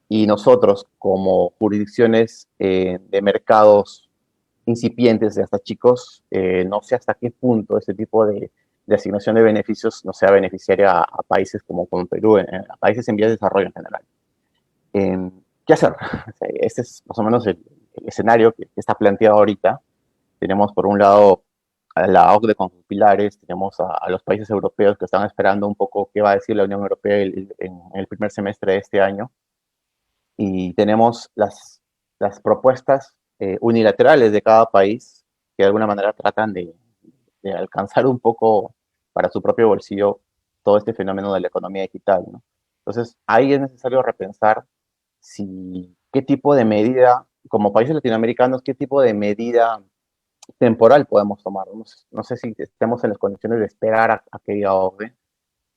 Y nosotros, como jurisdicciones de mercados incipientes de hasta chicos, no sé hasta qué punto este tipo de asignación de beneficios no sea beneficiaria a países como Perú, a países en vías de desarrollo en general. ¿Qué hacer? Este es más o menos el escenario que está planteado ahorita. Tenemos por un lado a la OCDE con sus pilares, tenemos a los países europeos que están esperando un poco qué va a decir la Unión Europea en el primer semestre de este año, y tenemos las propuestas unilaterales de cada país que de alguna manera tratan de alcanzar un poco para su propio bolsillo todo este fenómeno de la economía digital, ¿no? Entonces, ahí es necesario repensar qué tipo de medida, como países latinoamericanos, qué tipo de medida temporal podemos tomar. No sé si estemos en las condiciones de esperar a que diga OCDE,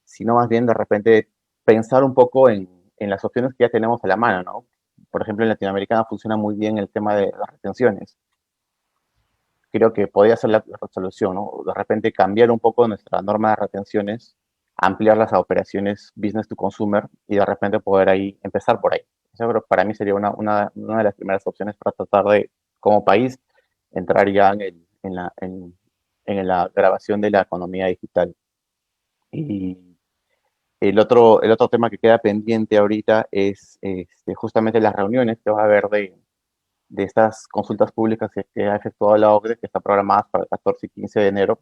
sino más bien de repente pensar un poco en las opciones que ya tenemos a la mano, ¿no? Por ejemplo, en Latinoamérica funciona muy bien el tema de las retenciones. Creo que podría ser la solución, ¿no? De repente cambiar un poco nuestra norma de retenciones, ampliar las operaciones business to consumer y de repente poder ahí empezar por ahí. Eso creo que para mí sería una de las primeras opciones para tratar de, como país, entrar ya en la grabación de la economía digital. Y el otro tema que queda pendiente ahorita es justamente las reuniones que va a haber de estas consultas públicas que ha efectuado la OCDE, que están programadas para el 14 y 15 de enero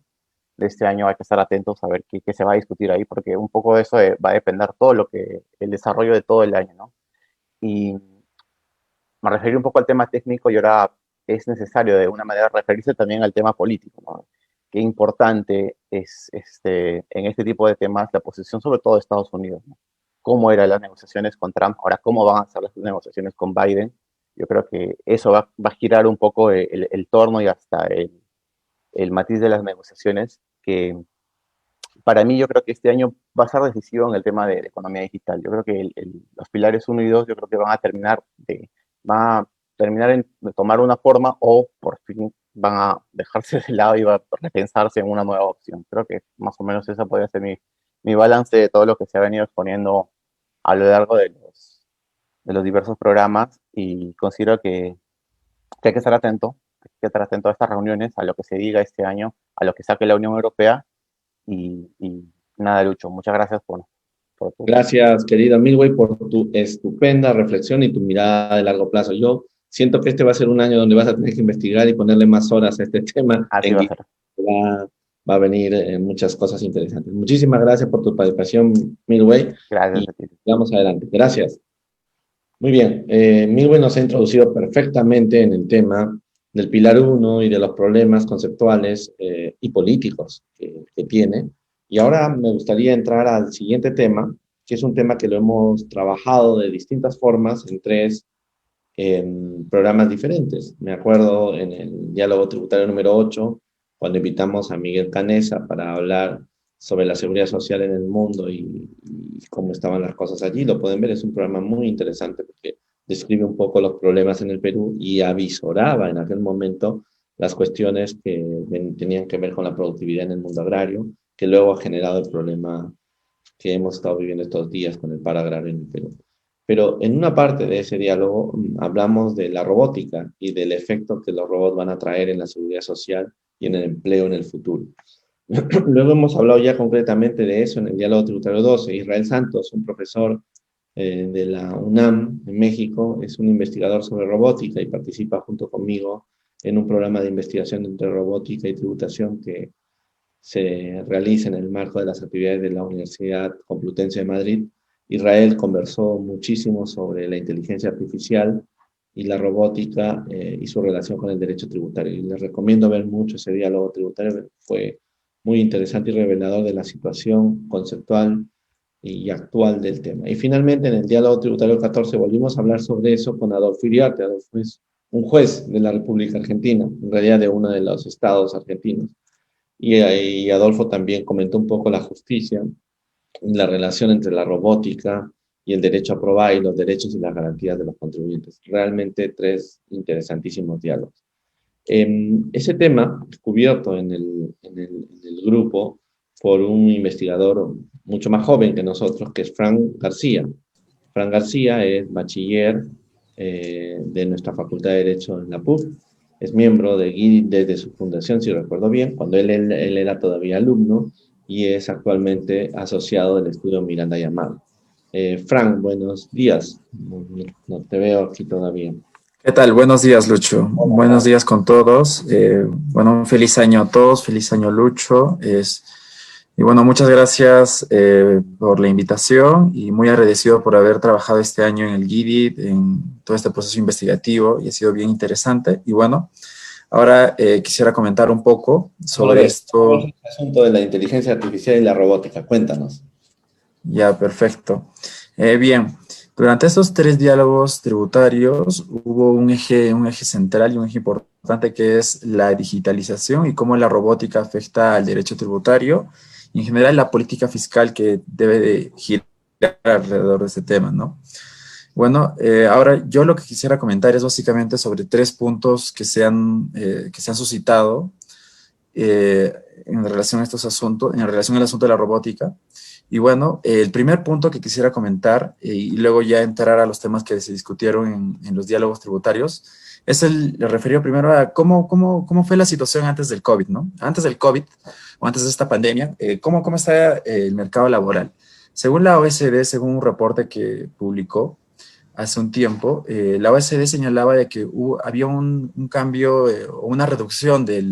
de este año. Hay que estar atentos a ver qué se va a discutir ahí, porque un poco de eso va a depender todo el desarrollo de todo el año, ¿no? Y me referí un poco al tema técnico y ahora es necesario de una manera referirse también al tema político, ¿no? Qué importante es en este tipo de temas la posición sobre todo de Estados Unidos, ¿no? Cómo eran las negociaciones con Trump, ahora cómo van a ser las negociaciones con Biden. Yo creo que eso va a girar un poco el torno y hasta el matiz de las negociaciones, que para mí yo creo que este año va a ser decisivo en el tema de economía digital. Yo creo que los pilares uno y 2 yo creo que van a terminar de tomar una forma o por fin van a dejarse de lado y va a repensarse en una nueva opción. Creo que más o menos esa podría ser mi balance de todo lo que se ha venido exponiendo a lo largo de los diversos programas, y considero que hay que estar atento, hay que estar atento a estas reuniones, a lo que se diga este año, a lo que saque la Unión Europea y nada, Lucho, muchas gracias Gracias, querido Milway, por tu estupenda reflexión y tu mirada de largo plazo. Yo siento que este va a ser un año donde vas a tener que investigar y ponerle más horas a este tema. Así va a ser. Va, va a venir muchas cosas interesantes. Muchísimas gracias por tu participación, Milway, Gracias y a ti. vamos adelante. Gracias. Muy bien, Milway nos ha introducido perfectamente en el tema del Pilar uno y de los problemas conceptuales y políticos que tiene. Y ahora me gustaría entrar al siguiente tema, que es un tema que lo hemos trabajado de distintas formas en tres programas diferentes. Me acuerdo en el diálogo tributario número 8, cuando invitamos a Miguel Canesa para hablar sobre la seguridad social en el mundo y cómo estaban las cosas allí. Lo pueden ver, es un programa muy interesante porque describe un poco los problemas en el Perú y avisoraba en aquel momento las cuestiones que tenían que ver con la productividad en el mundo agrario, que luego ha generado el problema que hemos estado viviendo estos días con el paro agrario en el Perú. Pero en una parte de ese diálogo hablamos de la robótica y del efecto que los robots van a traer en la seguridad social y en el empleo en el futuro. Luego hemos hablado ya concretamente de eso en el diálogo tributario 12. Israel Santos, un profesor de la UNAM en México, es un investigador sobre robótica y participa junto conmigo en un programa de investigación entre robótica y tributación que se realiza en el marco de las actividades de la Universidad Complutense de Madrid. Israel conversó muchísimo sobre la inteligencia artificial y la robótica y su relación con el derecho tributario. Y les recomiendo ver mucho ese diálogo tributario, fue muy interesante y revelador de la situación conceptual y actual del tema. Y finalmente, en el diálogo tributario 14 volvimos a hablar sobre eso con Adolfo Iriarte. Adolfo es un juez de la República Argentina, en realidad de uno de los estados argentinos. Y Adolfo también comentó un poco la justicia, la relación entre la robótica y el derecho a probar y los derechos y las garantías de los contribuyentes. Realmente tres interesantísimos diálogos. Ese tema, cubierto en el grupo por un investigador mucho más joven que nosotros, que es Frank García. Frank García es bachiller de nuestra Facultad de Derecho en la PUC. Es miembro de GIDI desde su fundación, si recuerdo bien, cuando él era todavía alumno, y es actualmente asociado del estudio Miranda y Amado. Frank, buenos días. No te veo aquí todavía. ¿Qué tal? Buenos días, Lucho. Buenos días con todos. Bueno, un feliz año a todos, feliz año, Lucho. Y bueno, muchas gracias por la invitación y muy agradecido por haber trabajado este año en el GIDI, en todo este proceso investigativo, y ha sido bien interesante. Y bueno, ahora quisiera comentar un poco sobre esto. El asunto de la inteligencia artificial y la robótica, cuéntanos. Ya, perfecto. Bien, durante estos tres diálogos tributarios hubo un eje central y un eje importante que es la digitalización y cómo la robótica afecta al derecho tributario y en general la política fiscal que debe de girar alrededor de ese tema, ¿no? Bueno, ahora yo lo que quisiera comentar es básicamente sobre tres puntos que se han suscitado en relación a estos asuntos, en relación al asunto de la robótica. Y bueno, el primer punto que quisiera comentar y luego ya entrar a los temas que se discutieron en los diálogos tributarios es el referido primero a cómo fue la situación antes del COVID, ¿no? Antes del COVID o antes de esta pandemia, cómo está el mercado laboral. Según la OECD, según un reporte que publicó hace un tiempo, la OECD señalaba de que había un cambio o una reducción de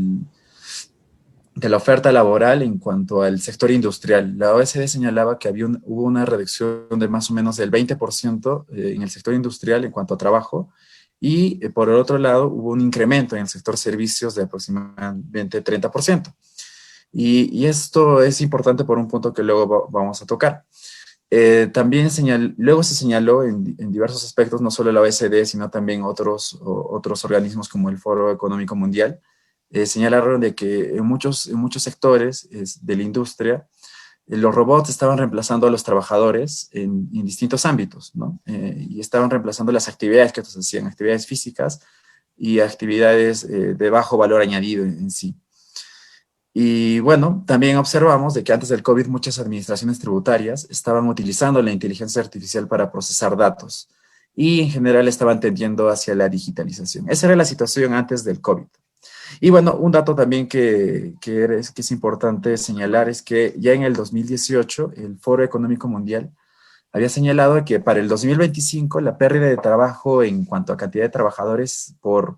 la oferta laboral en cuanto al sector industrial. La OECD señalaba que hubo una reducción de más o menos del 20% en el sector industrial en cuanto a trabajo y por el otro lado hubo un incremento en el sector servicios de aproximadamente 30%. Y esto es importante por un punto que luego vamos a tocar. También luego se señaló en diversos aspectos, no solo la OECD, sino también otros organismos como el Foro Económico Mundial, señalaron de que en muchos sectores de la industria, los robots estaban reemplazando a los trabajadores en distintos ámbitos, ¿no? Y estaban reemplazando las actividades que estos hacían, actividades físicas y actividades de bajo valor añadido en sí. Y bueno, también observamos de que antes del COVID muchas administraciones tributarias estaban utilizando la inteligencia artificial para procesar datos y en general estaban tendiendo hacia la digitalización. Esa era la situación antes del COVID. Y bueno, un dato también que es importante señalar es que ya en el 2018 el Foro Económico Mundial había señalado que para el 2025 la pérdida de trabajo en cuanto a cantidad de trabajadores por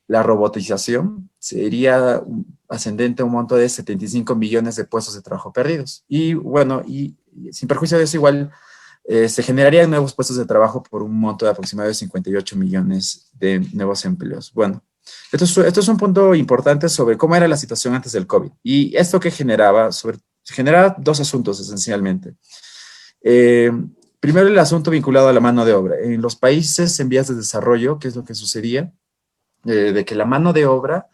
la robotización sería ascendente a un monto de 75 millones de puestos de trabajo perdidos. Y bueno, y sin perjuicio de eso, igual se generarían nuevos puestos de trabajo por un monto de aproximadamente 58 millones de nuevos empleos. Bueno, esto es un punto importante sobre cómo era la situación antes del COVID. Y esto que generaba dos asuntos esencialmente. Eh, Primero, el asunto vinculado a la mano de obra. En los países en vías de desarrollo, ¿qué es lo que sucedía? De que la mano de obra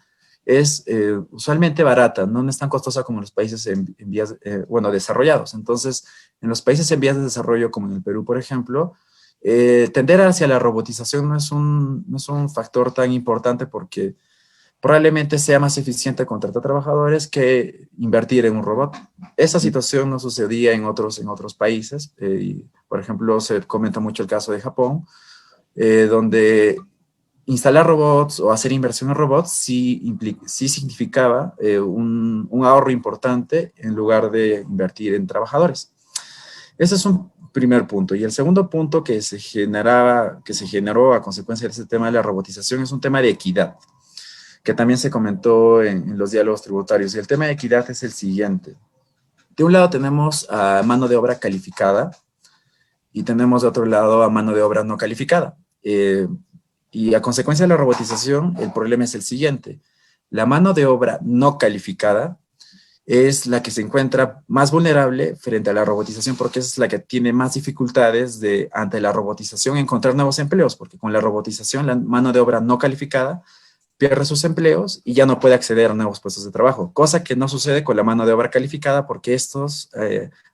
es usualmente barata, no es tan costosa como en los países en vías, bueno, desarrollados. Entonces, en los países en vías de desarrollo, como en el Perú, por ejemplo, tender hacia la robotización no es un factor tan importante porque probablemente sea más eficiente contratar trabajadores que invertir en un robot. Esa situación no sucedía en otros países. Por ejemplo, se comenta mucho el caso de Japón, donde instalar robots o hacer inversión en robots sí significaba un ahorro importante en lugar de invertir en trabajadores. Ese es un primer punto. Y el segundo punto que se generó a consecuencia de ese tema de la robotización es un tema de equidad, que también se comentó en los diálogos tributarios. Y el tema de equidad es el siguiente. De un lado tenemos a mano de obra calificada y tenemos de otro lado a mano de obra no calificada. Y a consecuencia de la robotización, el problema es el siguiente. La mano de obra no calificada es la que se encuentra más vulnerable frente a la robotización porque es la que tiene más dificultades ante la robotización encontrar nuevos empleos, porque con la robotización la mano de obra no calificada pierde sus empleos y ya no puede acceder a nuevos puestos de trabajo, cosa que no sucede con la mano de obra calificada porque estos,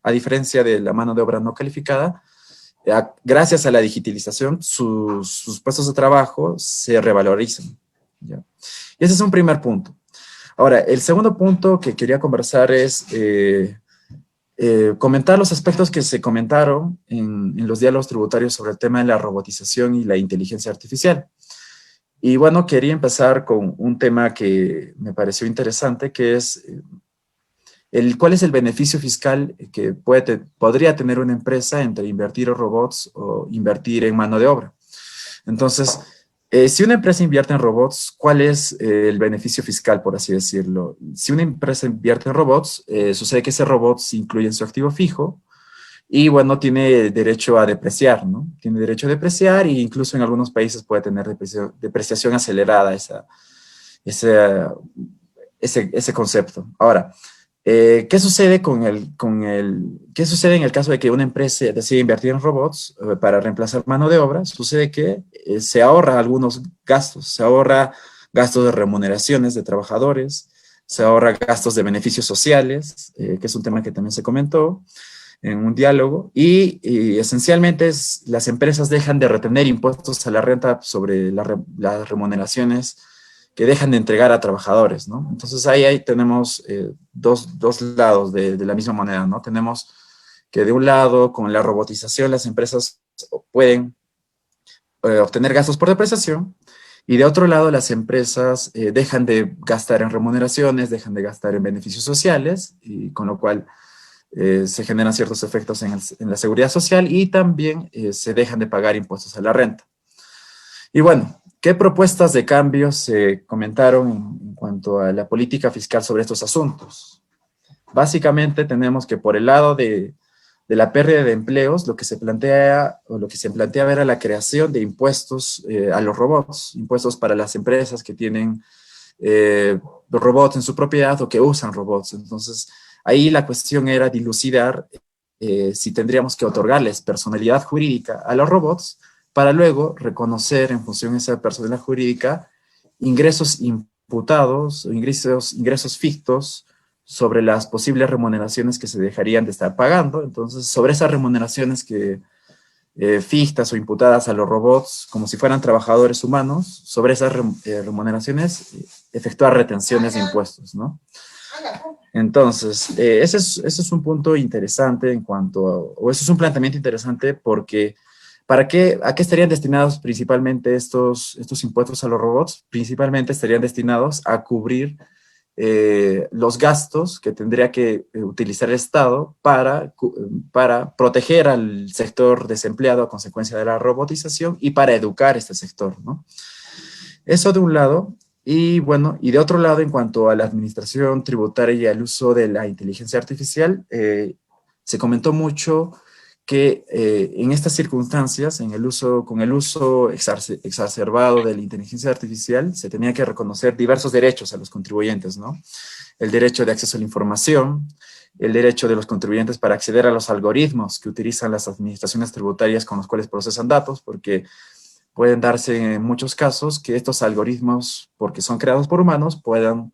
a diferencia de la mano de obra no calificada, gracias a la digitalización, sus puestos de trabajo se revalorizan. ¿Ya? Y ese es un primer punto. Ahora, el segundo punto que quería conversar es comentar los aspectos que se comentaron en los diálogos tributarios sobre el tema de la robotización y la inteligencia artificial. Y bueno, quería empezar con un tema que me pareció interesante, que es cuál es el beneficio fiscal que podría tener una empresa entre invertir en robots o invertir en mano de obra. Entonces, si una empresa invierte en robots, ¿cuál es el beneficio fiscal, por así decirlo? Si una empresa invierte en robots, sucede que ese robot se incluye en su activo fijo y, bueno, tiene derecho a depreciar, ¿no? Tiene derecho a depreciar e incluso en algunos países puede tener depreciación acelerada ese concepto. Ahora, ¿qué sucede qué sucede en el caso de que una empresa decida invertir en robots para reemplazar mano de obra? Sucede que se ahorra algunos gastos, se ahorra gastos de remuneraciones de trabajadores, se ahorra gastos de beneficios sociales, que es un tema que también se comentó en un diálogo, y esencialmente las empresas dejan de retener impuestos a la renta sobre las remuneraciones que dejan de entregar a trabajadores, ¿no? Entonces ahí tenemos dos lados de la misma moneda, ¿no? Tenemos que de un lado, con la robotización, las empresas pueden obtener gastos por depreciación, y de otro lado, las empresas dejan de gastar en remuneraciones, dejan de gastar en beneficios sociales, y con lo cual se generan ciertos efectos en la seguridad social y también se dejan de pagar impuestos a la renta. Y bueno, ¿qué propuestas de cambio se comentaron en cuanto a la política fiscal sobre estos asuntos? Básicamente tenemos que por el lado de la pérdida de empleos, lo que se plantea era la creación de impuestos a los robots, impuestos para las empresas que tienen robots en su propiedad o que usan robots. Entonces, ahí la cuestión era dilucidar si tendríamos que otorgarles personalidad jurídica a los robots para luego reconocer en función de esa personalidad jurídica ingresos imputados o ingresos fictos sobre las posibles remuneraciones que se dejarían de estar pagando. Entonces, sobre esas remuneraciones fictas o imputadas a los robots como si fueran trabajadores humanos, sobre esas remuneraciones efectuar retenciones de impuestos, ¿no? Entonces, ese es un punto interesante ese es un planteamiento interesante porque ¿A qué estarían destinados principalmente estos impuestos a los robots? Principalmente estarían destinados a cubrir los gastos que tendría que utilizar el Estado para proteger al sector desempleado a consecuencia de la robotización y para educar este sector, ¿no? Eso de un lado. Y bueno, y de otro lado, en cuanto a la administración tributaria y al uso de la inteligencia artificial, se comentó mucho que en estas circunstancias, con el uso exacerbado de la inteligencia artificial, se tenía que reconocer diversos derechos a los contribuyentes, ¿no? El derecho de acceso a la información, el derecho de los contribuyentes para acceder a los algoritmos que utilizan las administraciones tributarias con los cuales procesan datos, porque pueden darse en muchos casos que estos algoritmos, porque son creados por humanos, puedan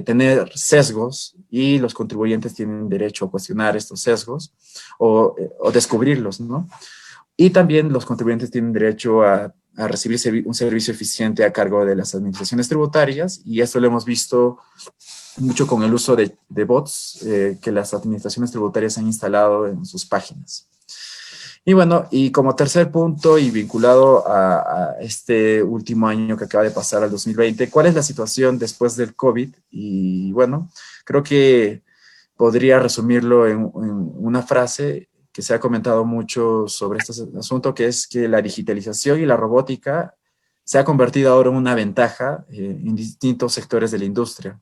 tener sesgos y los contribuyentes tienen derecho a cuestionar estos sesgos o descubrirlos, ¿no? Y también los contribuyentes tienen derecho a recibir un servicio eficiente a cargo de las administraciones tributarias, y esto lo hemos visto mucho con el uso de bots que las administraciones tributarias han instalado en sus páginas. Y bueno, y como tercer punto y vinculado a este último año que acaba de pasar al 2020, ¿cuál es la situación después del COVID? Y bueno, creo que podría resumirlo en una frase que se ha comentado mucho sobre este asunto, que es que la digitalización y la robótica se ha convertido ahora en una ventaja en distintos sectores de la industria.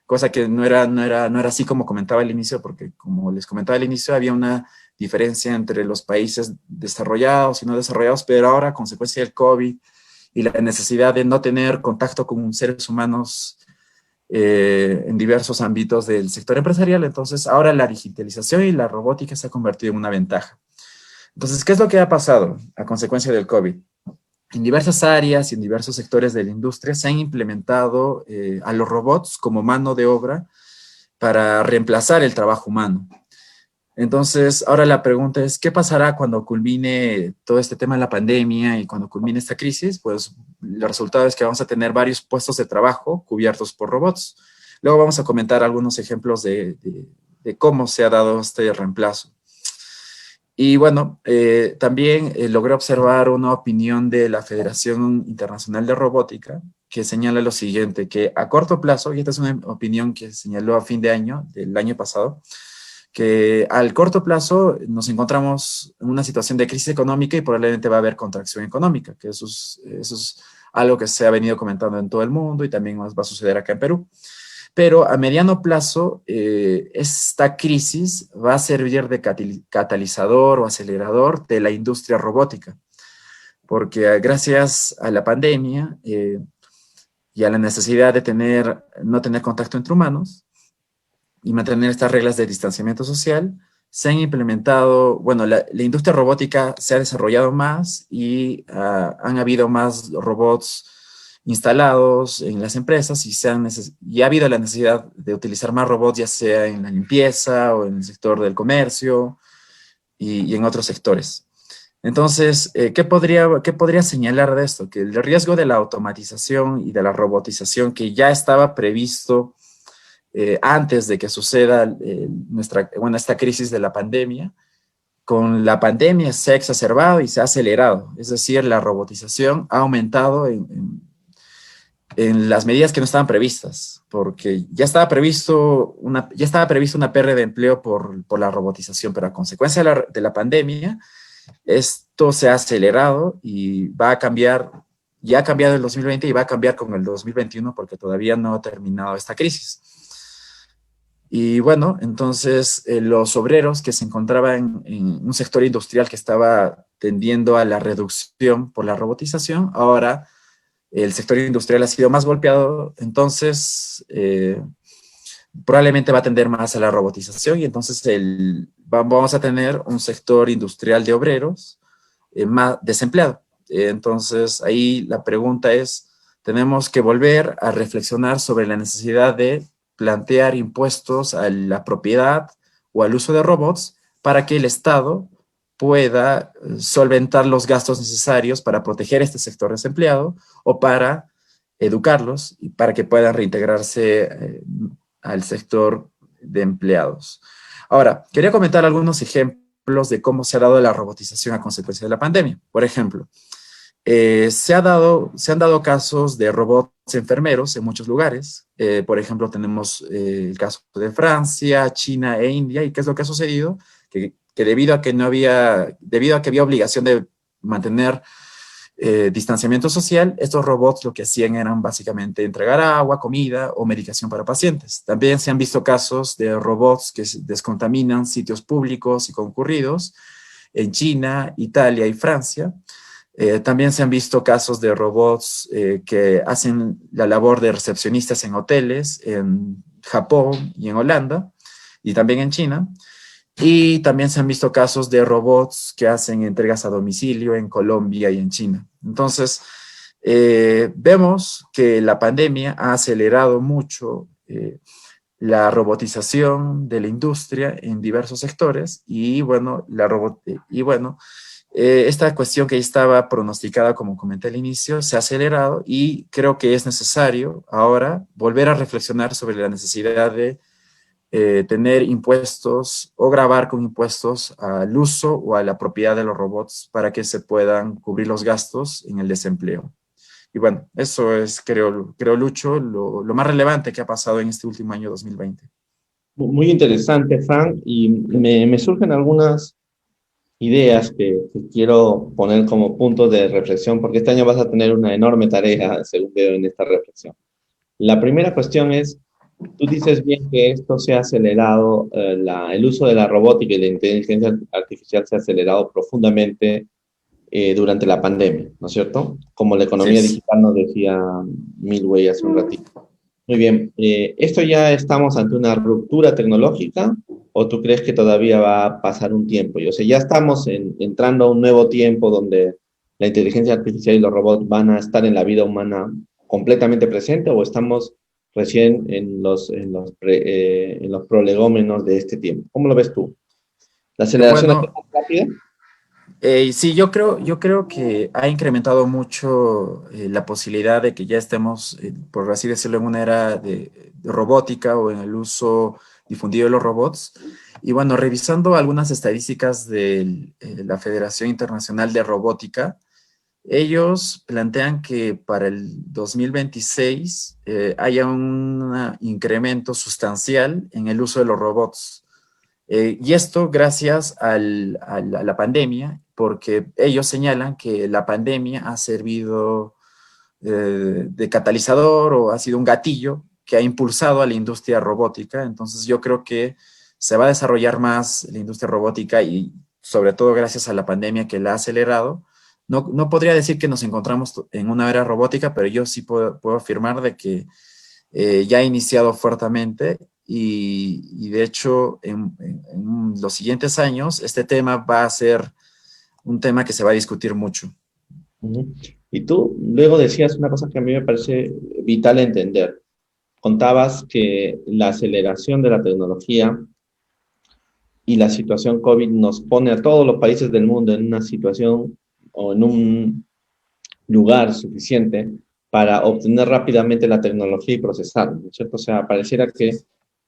Cosa que no era así como comentaba al inicio, porque como les comentaba al inicio, había una diferencia entre los países desarrollados y no desarrollados, pero ahora, a consecuencia del COVID y la necesidad de no tener contacto con seres humanos en diversos ámbitos del sector empresarial, entonces ahora la digitalización y la robótica se ha convertido en una ventaja. Entonces, ¿qué es lo que ha pasado a consecuencia del COVID? En diversas áreas y en diversos sectores de la industria se han implementado a los robots como mano de obra para reemplazar el trabajo humano. Entonces, ahora la pregunta es, ¿qué pasará cuando culmine todo este tema de la pandemia y cuando culmine esta crisis? Pues el resultado es que vamos a tener varios puestos de trabajo cubiertos por robots. Luego vamos a comentar algunos ejemplos de cómo se ha dado este reemplazo. Y bueno, también logré observar una opinión de la Federación Internacional de Robótica que señala lo siguiente, que a corto plazo, y esta es una opinión que señaló a fin de año, del año pasado, que al corto plazo nos encontramos en una situación de crisis económica y probablemente va a haber contracción económica, que eso es algo que se ha venido comentando en todo el mundo y también va a suceder acá en Perú. Pero a mediano plazo, esta crisis va a servir de catalizador o acelerador de la industria robótica, porque gracias a la pandemia y a la necesidad de no tener contacto entre humanos y mantener estas reglas de distanciamiento social, se han implementado, bueno, la industria robótica se ha desarrollado más y han habido más robots instalados en las empresas y ha habido la necesidad de utilizar más robots, ya sea en la limpieza o en el sector del comercio y en otros sectores. Entonces, ¿qué podría señalar de esto? Que el riesgo de la automatización y de la robotización que ya estaba previsto antes de que suceda esta crisis de la pandemia, con la pandemia se ha exacerbado y se ha acelerado. Es decir, la robotización ha aumentado en las medidas que no estaban previstas, porque ya estaba previsto una pérdida de empleo por la robotización, pero a consecuencia de la pandemia, esto se ha acelerado y va a cambiar, ya ha cambiado el 2020 y va a cambiar con el 2021 porque todavía no ha terminado esta crisis. Y bueno, entonces los obreros que se encontraban en un sector industrial que estaba tendiendo a la reducción por la robotización, ahora el sector industrial ha sido más golpeado, entonces probablemente va a tender más a la robotización y entonces vamos a tener un sector industrial de obreros más desempleado. Entonces ahí la pregunta es, tenemos que volver a reflexionar sobre la necesidad de plantear impuestos a la propiedad o al uso de robots para que el Estado pueda solventar los gastos necesarios para proteger este sector desempleado o para educarlos y para que puedan reintegrarse al sector de empleados. Ahora, quería comentar algunos ejemplos ejemplos de cómo se ha dado la robotización a consecuencia de la pandemia. Por ejemplo, se han dado casos de robots enfermeros en muchos lugares. Por ejemplo, tenemos el caso de Francia, China e India. ¿Y qué es lo que ha sucedido? Que debido a que había obligación de mantener distanciamiento social, estos robots lo que hacían eran básicamente entregar agua, comida o medicación para pacientes. También se han visto casos de robots que descontaminan sitios públicos y concurridos en China, Italia y Francia. También se han visto casos de robots que hacen la labor de recepcionistas en hoteles en Japón y en Holanda, y también en China. Y también se han visto casos de robots que hacen entregas a domicilio en Colombia y en China. Entonces, vemos que la pandemia ha acelerado mucho la robotización de la industria en diversos sectores y bueno, esta cuestión que estaba pronosticada, como comenté al inicio, se ha acelerado y creo que es necesario ahora volver a reflexionar sobre la necesidad de tener impuestos o grabar con impuestos al uso o a la propiedad de los robots para que se puedan cubrir los gastos en el desempleo. Y bueno, eso es, creo Lucho, lo más relevante que ha pasado en este último año 2020. Muy interesante, Frank, y me surgen algunas ideas que quiero poner como puntos de reflexión, porque este año vas a tener una enorme tarea, según veo en esta reflexión. La primera cuestión es, tú dices bien que esto se ha acelerado, el uso de la robótica y la inteligencia artificial se ha acelerado profundamente durante la pandemia, ¿no es cierto? Como la economía Sí. digital nos decía Milway hace un ratito. Muy bien, ¿esto ya estamos ante una ruptura tecnológica o tú crees que todavía va a pasar un tiempo? O sea, ya estamos entrando a un nuevo tiempo donde la inteligencia artificial y los robots van a estar en la vida humana completamente presente o estamos recién en los prolegómenos de este tiempo. ¿Cómo lo ves tú? ¿La aceleración ha sido Bueno, más rápida? sí, yo creo que ha incrementado mucho la posibilidad de que ya estemos, por así decirlo, en una era de robótica o en el uso difundido de los robots. Y bueno, revisando algunas estadísticas de la Federación Internacional de Robótica, ellos plantean que para el 2026 haya un incremento sustancial en el uso de los robots. Y esto gracias a la pandemia, porque ellos señalan que la pandemia ha servido de catalizador o ha sido un gatillo que ha impulsado a la industria robótica. Entonces yo creo que se va a desarrollar más la industria robótica y sobre todo gracias a la pandemia que la ha acelerado. No podría decir que nos encontramos en una era robótica, pero yo sí puedo afirmar de que ya ha iniciado fuertemente y de hecho en los siguientes años este tema va a ser un tema que se va a discutir mucho. Ujú. Y tú luego decías una cosa que a mí me parece vital entender. Contabas que la aceleración de la tecnología y la situación COVID nos pone a todos los países del mundo en una situación o en un lugar suficiente para obtener rápidamente la tecnología y procesarla, ¿no es cierto? O sea, pareciera que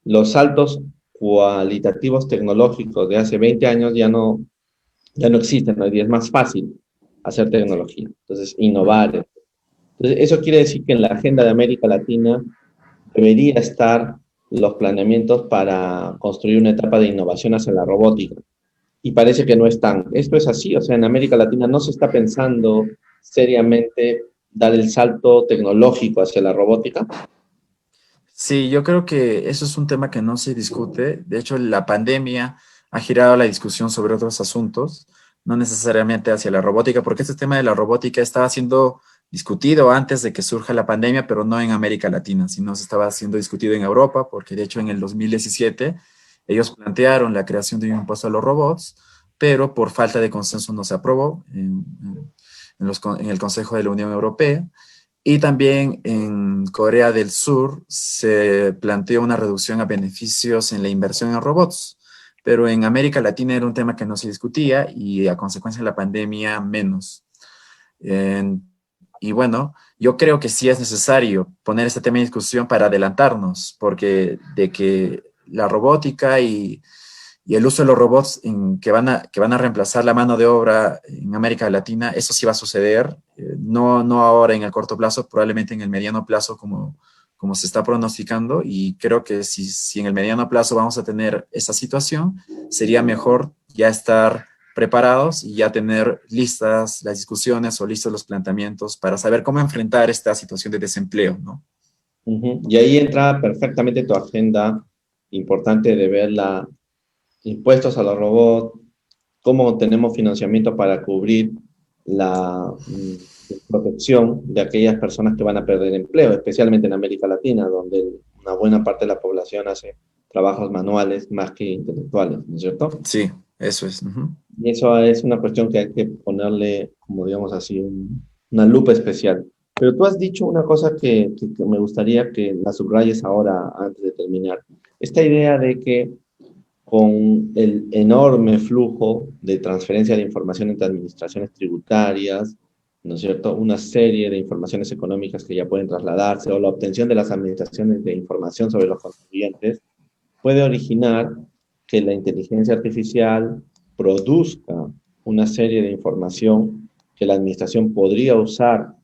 los saltos cualitativos tecnológicos de hace 20 años ya no existen, ¿no? Y es más fácil hacer tecnología, entonces innovar. Entonces, eso quiere decir que en la agenda de América Latina debería estar los planeamientos para construir una etapa de innovación hacia la robótica. Y parece que no están. Esto es así, o sea, en América Latina no se está pensando seriamente dar el salto tecnológico hacia la robótica. Sí, yo creo que eso es un tema que no se discute. De hecho, la pandemia ha girado la discusión sobre otros asuntos, no necesariamente hacia la robótica, porque este tema de la robótica estaba siendo discutido antes de que surja la pandemia, pero no en América Latina, sino se estaba siendo discutido en Europa, porque de hecho en el 2017 ellos plantearon la creación de un impuesto a los robots, pero por falta de consenso no se aprobó en el Consejo de la Unión Europea. Y también en Corea del Sur se planteó una reducción a beneficios en la inversión en robots, pero en América Latina era un tema que no se discutía y a consecuencia de la pandemia menos. En- y bueno, yo creo que sí es necesario poner este tema en discusión para adelantarnos, porque de que la robótica y el uso de los robots que van a reemplazar la mano de obra en América Latina, eso sí va a suceder, no ahora en el corto plazo, probablemente en el mediano plazo como se está pronosticando, y creo que si en el mediano plazo vamos a tener esa situación, sería mejor ya estar preparados y ya tener listas las discusiones o listos los planteamientos para saber cómo enfrentar esta situación de desempleo, ¿no? Ujú. Y ahí entra perfectamente tu agenda importante de ver impuestos a los robots, cómo tenemos financiamiento para cubrir la protección de aquellas personas que van a perder empleo, especialmente en América Latina, donde una buena parte de la población hace trabajos manuales más que intelectuales, ¿no es cierto? Sí, eso es. Ujú. Y eso es una cuestión que hay que ponerle, como digamos así, una lupa especial. Pero tú has dicho una cosa que me gustaría que la subrayes ahora antes de terminar. Esta idea de que con el enorme flujo de transferencia de información entre administraciones tributarias, ¿no es cierto? Una serie de informaciones económicas que ya pueden trasladarse o la obtención de las administraciones de información sobre los contribuyentes, puede originar que la inteligencia artificial produzca una serie de información que la administración podría usar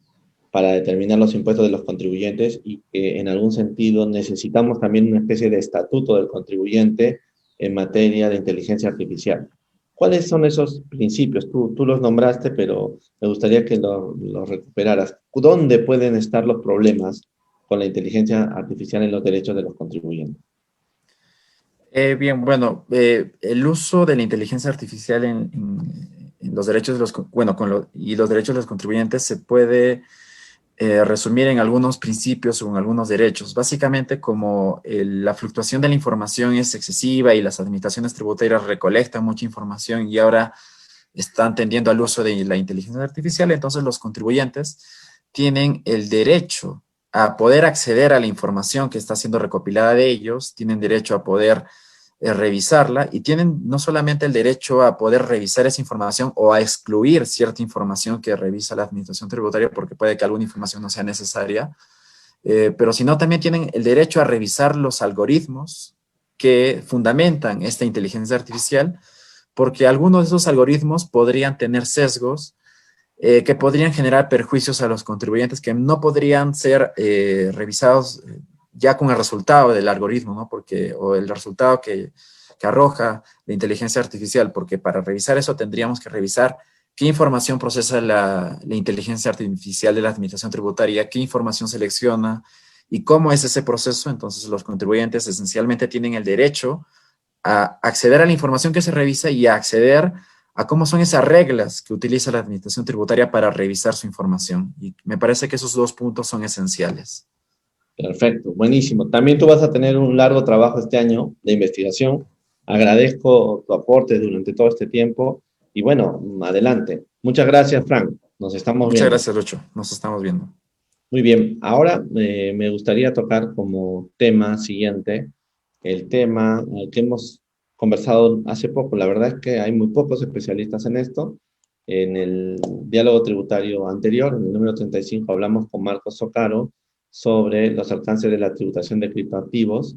para determinar los impuestos de los contribuyentes y que en algún sentido necesitamos también una especie de estatuto del contribuyente en materia de inteligencia artificial. ¿Cuáles son esos principios? Tú los nombraste, pero me gustaría que los recuperaras. ¿Dónde pueden estar los problemas con la inteligencia artificial en los derechos de los contribuyentes? Bien, bueno, el uso de la inteligencia artificial en los derechos de bueno, y los derechos de los contribuyentes se puede resumir en algunos principios o en algunos derechos. Básicamente, como la fluctuación de la información es excesiva y las administraciones tributarias recolectan mucha información y ahora están tendiendo al uso de la inteligencia artificial, entonces los contribuyentes tienen el derecho a poder acceder a la información que está siendo recopilada de ellos, tienen derecho a poder revisarla y tienen no solamente el derecho a poder revisar esa información o a excluir cierta información que revisa la administración tributaria porque puede que alguna información no sea necesaria, pero sino también tienen el derecho a revisar los algoritmos que fundamentan esta inteligencia artificial, porque algunos de esos algoritmos podrían tener sesgos que podrían generar perjuicios a los contribuyentes que no podrían ser revisados ya con el resultado del algoritmo, ¿no? O el resultado que arroja la inteligencia artificial, porque para revisar eso tendríamos que revisar qué información procesa la inteligencia artificial de la administración tributaria, qué información selecciona y cómo es ese proceso. Entonces los contribuyentes esencialmente tienen el derecho a acceder a la información que se revisa y a acceder a cómo son esas reglas que utiliza la administración tributaria para revisar su información. Y me parece que esos dos puntos son esenciales. Perfecto, buenísimo. También tú vas a tener un largo trabajo este año de investigación. Agradezco tu aporte durante todo este tiempo y bueno, adelante. Muchas gracias, Frank. Nos estamos Muchas viendo. gracias, Lucho. Nos estamos viendo. Muy bien, ahora me gustaría tocar como tema siguiente el tema que hemos conversado hace poco. La verdad es que hay muy pocos especialistas en esto. En el diálogo tributario anterior, en el número 35, hablamos con Marcos Socaro sobre los alcances de la tributación de criptoactivos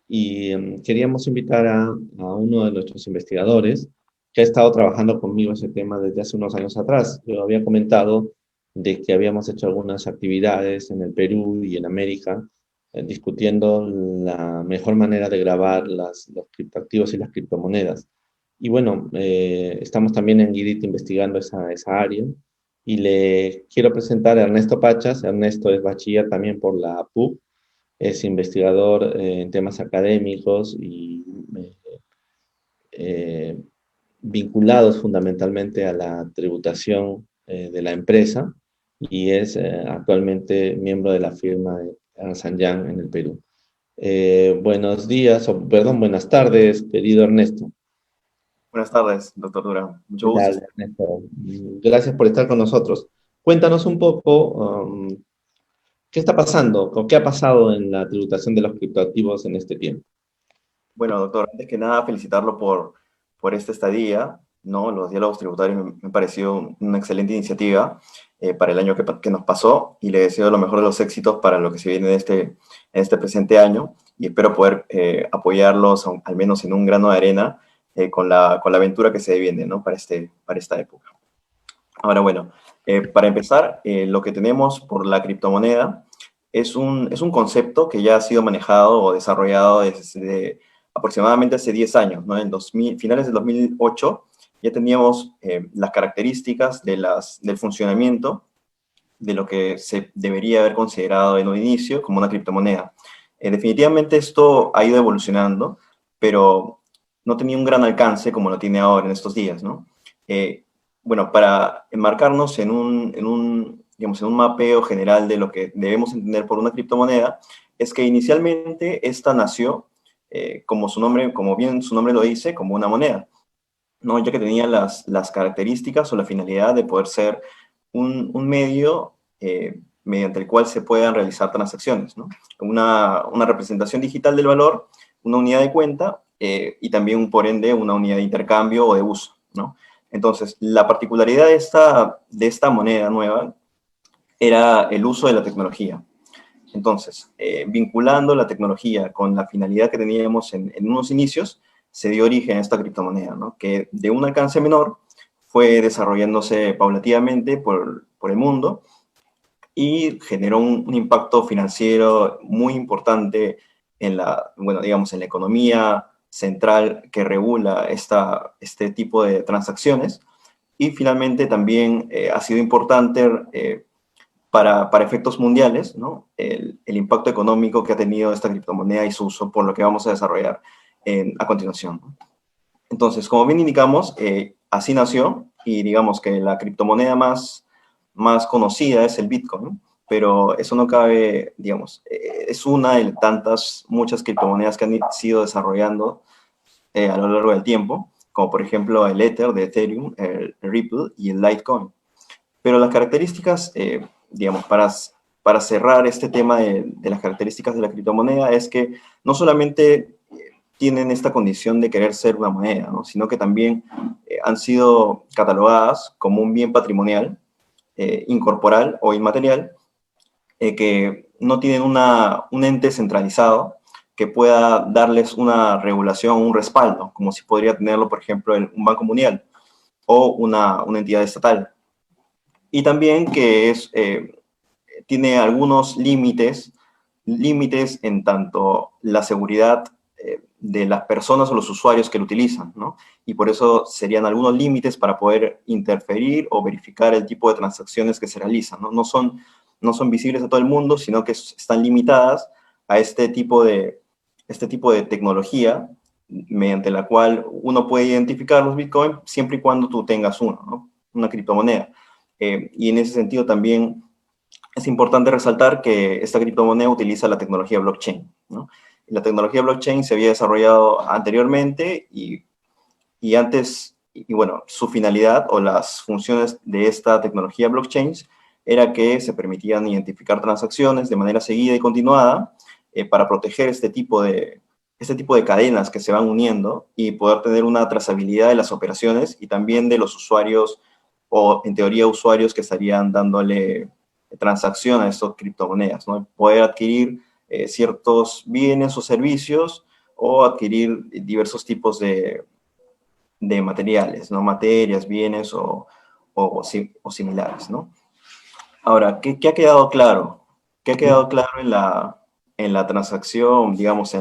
y queríamos invitar a uno de nuestros investigadores que ha estado trabajando conmigo ese tema desde hace unos años atrás. Yo había comentado de que habíamos hecho algunas actividades en el Perú y en América discutiendo la mejor manera de grabar los criptoactivos y las criptomonedas. Y bueno, estamos también en Gidit investigando esa área y le quiero presentar a Ernesto Pachas. Ernesto es bachiller también por la PUC, es investigador en temas académicos y eh, vinculados fundamentalmente a la tributación de la empresa y es actualmente miembro de la firma de Ernst Young en el Perú. Buenos días, o perdón, buenas tardes, querido Ernesto. Buenas tardes, doctor Durán. Mucho ¿Qué gusto. tal, Ernesto? Gracias por estar con nosotros. Cuéntanos un poco qué está pasando o qué ha pasado en la tributación de los criptoactivos en este tiempo. Bueno, doctor, antes que nada, felicitarlo por esta estadía, ¿no? Los diálogos tributarios me pareció una excelente iniciativa para el año que nos pasó y le deseo lo mejor de los éxitos para lo que se viene en este presente año y espero poder apoyarlos al menos en un grano de arena con la aventura que se viene, ¿no? Para esta época. Ahora, bueno, para empezar, lo que tenemos por la criptomoneda es un concepto que ya ha sido manejado o desarrollado desde aproximadamente hace 10 años, ¿no? En finales del 2008 ya teníamos las características del funcionamiento de lo que se debería haber considerado en un inicio como una criptomoneda. Definitivamente esto ha ido evolucionando, pero no tenía un gran alcance como lo tiene ahora en estos días, ¿no? Bueno, para enmarcarnos digamos, en un mapeo general de lo que debemos entender por una criptomoneda, es que inicialmente esta nació, como bien su nombre lo dice, como una moneda, ¿no? Ya que tenía las características o la finalidad de poder ser un medio mediante el cual se puedan realizar transacciones, ¿no? Una representación digital del valor, una unidad de cuenta y también, por ende, una unidad de intercambio o de uso, ¿no? Entonces, la particularidad de esta moneda nueva era el uso de la tecnología. Entonces, vinculando la tecnología con la finalidad que teníamos en unos inicios, se dio origen a esta criptomoneda, ¿no? Que de un alcance menor fue desarrollándose paulatinamente por el mundo y generó un impacto financiero muy importante bueno, digamos, en la economía central que regula este tipo de transacciones. Y finalmente también ha sido importante para efectos mundiales, ¿no? El impacto económico que ha tenido esta criptomoneda y su uso, por lo que vamos a desarrollar a continuación, ¿no? Entonces, como bien indicamos, así nació, y digamos que la criptomoneda más conocida es el Bitcoin, ¿no? Pero eso no cabe, digamos, es una de muchas criptomonedas que han sido desarrollando a lo largo del tiempo, como por ejemplo el Ether de Ethereum, el Ripple y el Litecoin. Pero las características, digamos, para cerrar este tema de las características de la criptomoneda, es que no solamente tienen esta condición de querer ser una moneda, ¿no? Sino que también han sido catalogadas como un bien patrimonial, incorporal o inmaterial, que no tienen un ente centralizado que pueda darles una regulación, un respaldo, como si podría tenerlo, por ejemplo, un banco mundial o una entidad estatal. Y también que tiene algunos límites en tanto la seguridad de las personas o los usuarios que lo utilizan, ¿no? Y por eso serían algunos límites para poder interferir o verificar el tipo de transacciones que se realizan, ¿no? No son visibles a todo el mundo, sino que están limitadas a este tipo de tecnología mediante la cual uno puede identificar los Bitcoin siempre y cuando tú tengas uno, ¿no? Una criptomoneda. Y en ese sentido también es importante resaltar que esta criptomoneda utiliza la tecnología blockchain, ¿no? La tecnología blockchain se había desarrollado anteriormente y bueno, su finalidad o las funciones de esta tecnología blockchain era que se permitían identificar transacciones de manera seguida y continuada para proteger este tipo de cadenas que se van uniendo y poder tener una trazabilidad de las operaciones y también de los usuarios o, en teoría, usuarios que estarían dándole transacción a estas criptomonedas, ¿no? Poder adquirir ciertos bienes o servicios o adquirir diversos tipos de materiales, ¿no? Materias, bienes o similares, ¿no? Ahora, ¿qué ha quedado claro? ¿Qué ha quedado claro en la transacción, digamos,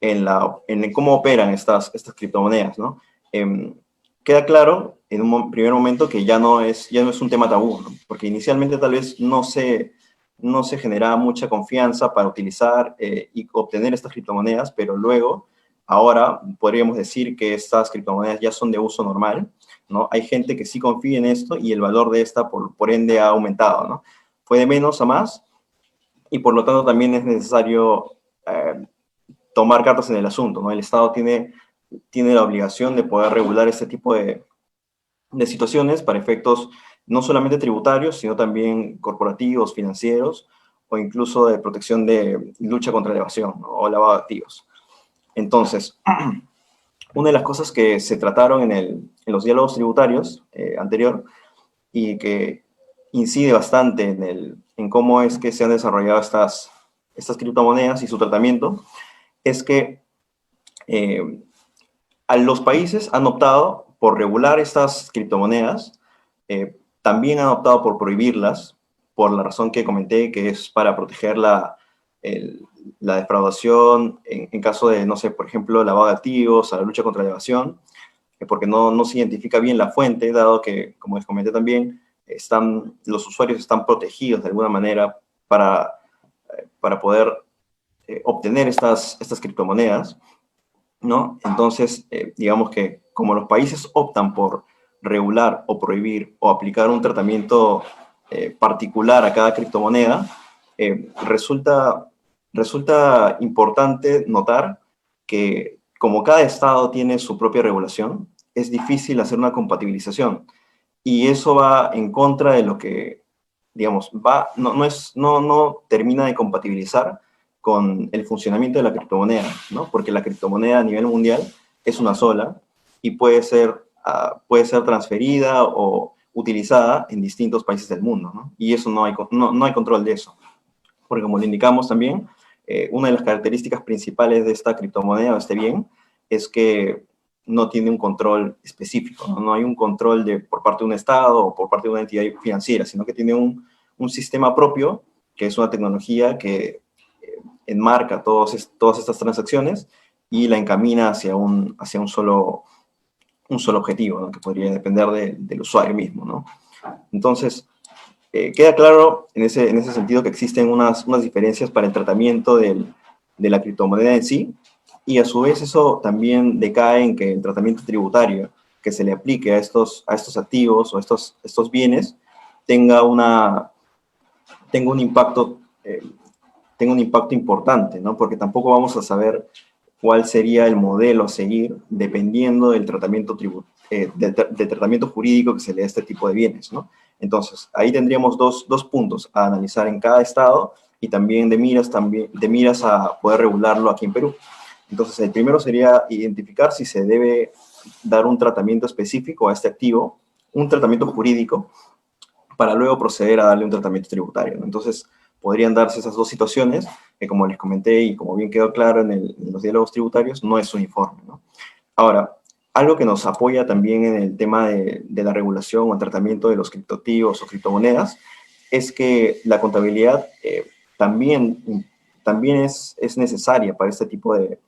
en cómo operan estas criptomonedas, ¿no? Queda claro en un primer momento que ya no es un tema tabú, ¿no? Porque inicialmente tal vez no se generaba mucha confianza para utilizar y obtener estas criptomonedas, pero luego, ahora podríamos decir que estas criptomonedas ya son de uso normal, ¿no? Hay gente que sí confía en esto y el valor de esta, por ende, ha aumentado, ¿no? Fue de menos a más y por lo tanto también es necesario tomar cartas en el asunto, ¿no? El Estado tiene la obligación de poder regular este tipo de situaciones para efectos no solamente tributarios, sino también corporativos, financieros, o incluso de protección de lucha contra la evasión, ¿no? O lavado de activos. Entonces, una de las cosas que se trataron en los diálogos tributarios anterior y que incide bastante en cómo es que se han desarrollado estas criptomonedas y su tratamiento, es que los países han optado por regular estas criptomonedas, también han optado por prohibirlas, por la razón que comenté, que es para proteger la defraudación en caso de, no sé, por ejemplo, lavado de activos, a la lucha contra la evasión, porque no se identifica bien la fuente, dado que, como les comenté también, los usuarios están protegidos de alguna manera para poder obtener estas criptomonedas, ¿no? Entonces, digamos que como los países optan por regular o prohibir o aplicar un tratamiento particular a cada criptomoneda, resulta importante notar que como cada estado tiene su propia regulación, es difícil hacer una compatibilización. Y eso va en contra de lo que, digamos, no termina de compatibilizar con el funcionamiento de la criptomoneda, ¿no? Porque la criptomoneda a nivel mundial es una sola y puede ser transferida o utilizada en distintos países del mundo, ¿no? Y eso no hay control de eso. Porque como le indicamos también, una de las características principales de esta criptomoneda o este bien es que no tiene un control específico, ¿no? No hay un control por parte de un Estado o por parte de una entidad financiera, sino que tiene un sistema propio, que es una tecnología que enmarca todas estas transacciones y la encamina hacia un solo objetivo, ¿no? Que podría depender del usuario mismo, ¿no? Entonces, queda claro en ese sentido que existen unas diferencias para el tratamiento de la criptomoneda en sí, y a su vez eso también decae en que el tratamiento tributario que se le aplique a estos activos o estos bienes tenga un impacto importante, ¿no? Porque tampoco vamos a saber cuál sería el modelo a seguir dependiendo del tratamiento jurídico que se le dé a este tipo de bienes, ¿no? Entonces, ahí tendríamos dos puntos a analizar en cada estado y también de miras a poder regularlo aquí en Perú. Entonces, el primero sería identificar si se debe dar un tratamiento específico a este activo, un tratamiento jurídico, para luego proceder a darle un tratamiento tributario, ¿no? Entonces, podrían darse esas dos situaciones, que como les comenté y como bien quedó claro en los diálogos tributarios, no es uniforme, ¿no? Ahora, algo que nos apoya también en el tema de la regulación o el tratamiento de los criptoactivos o criptomonedas es que la contabilidad también es necesaria para este tipo de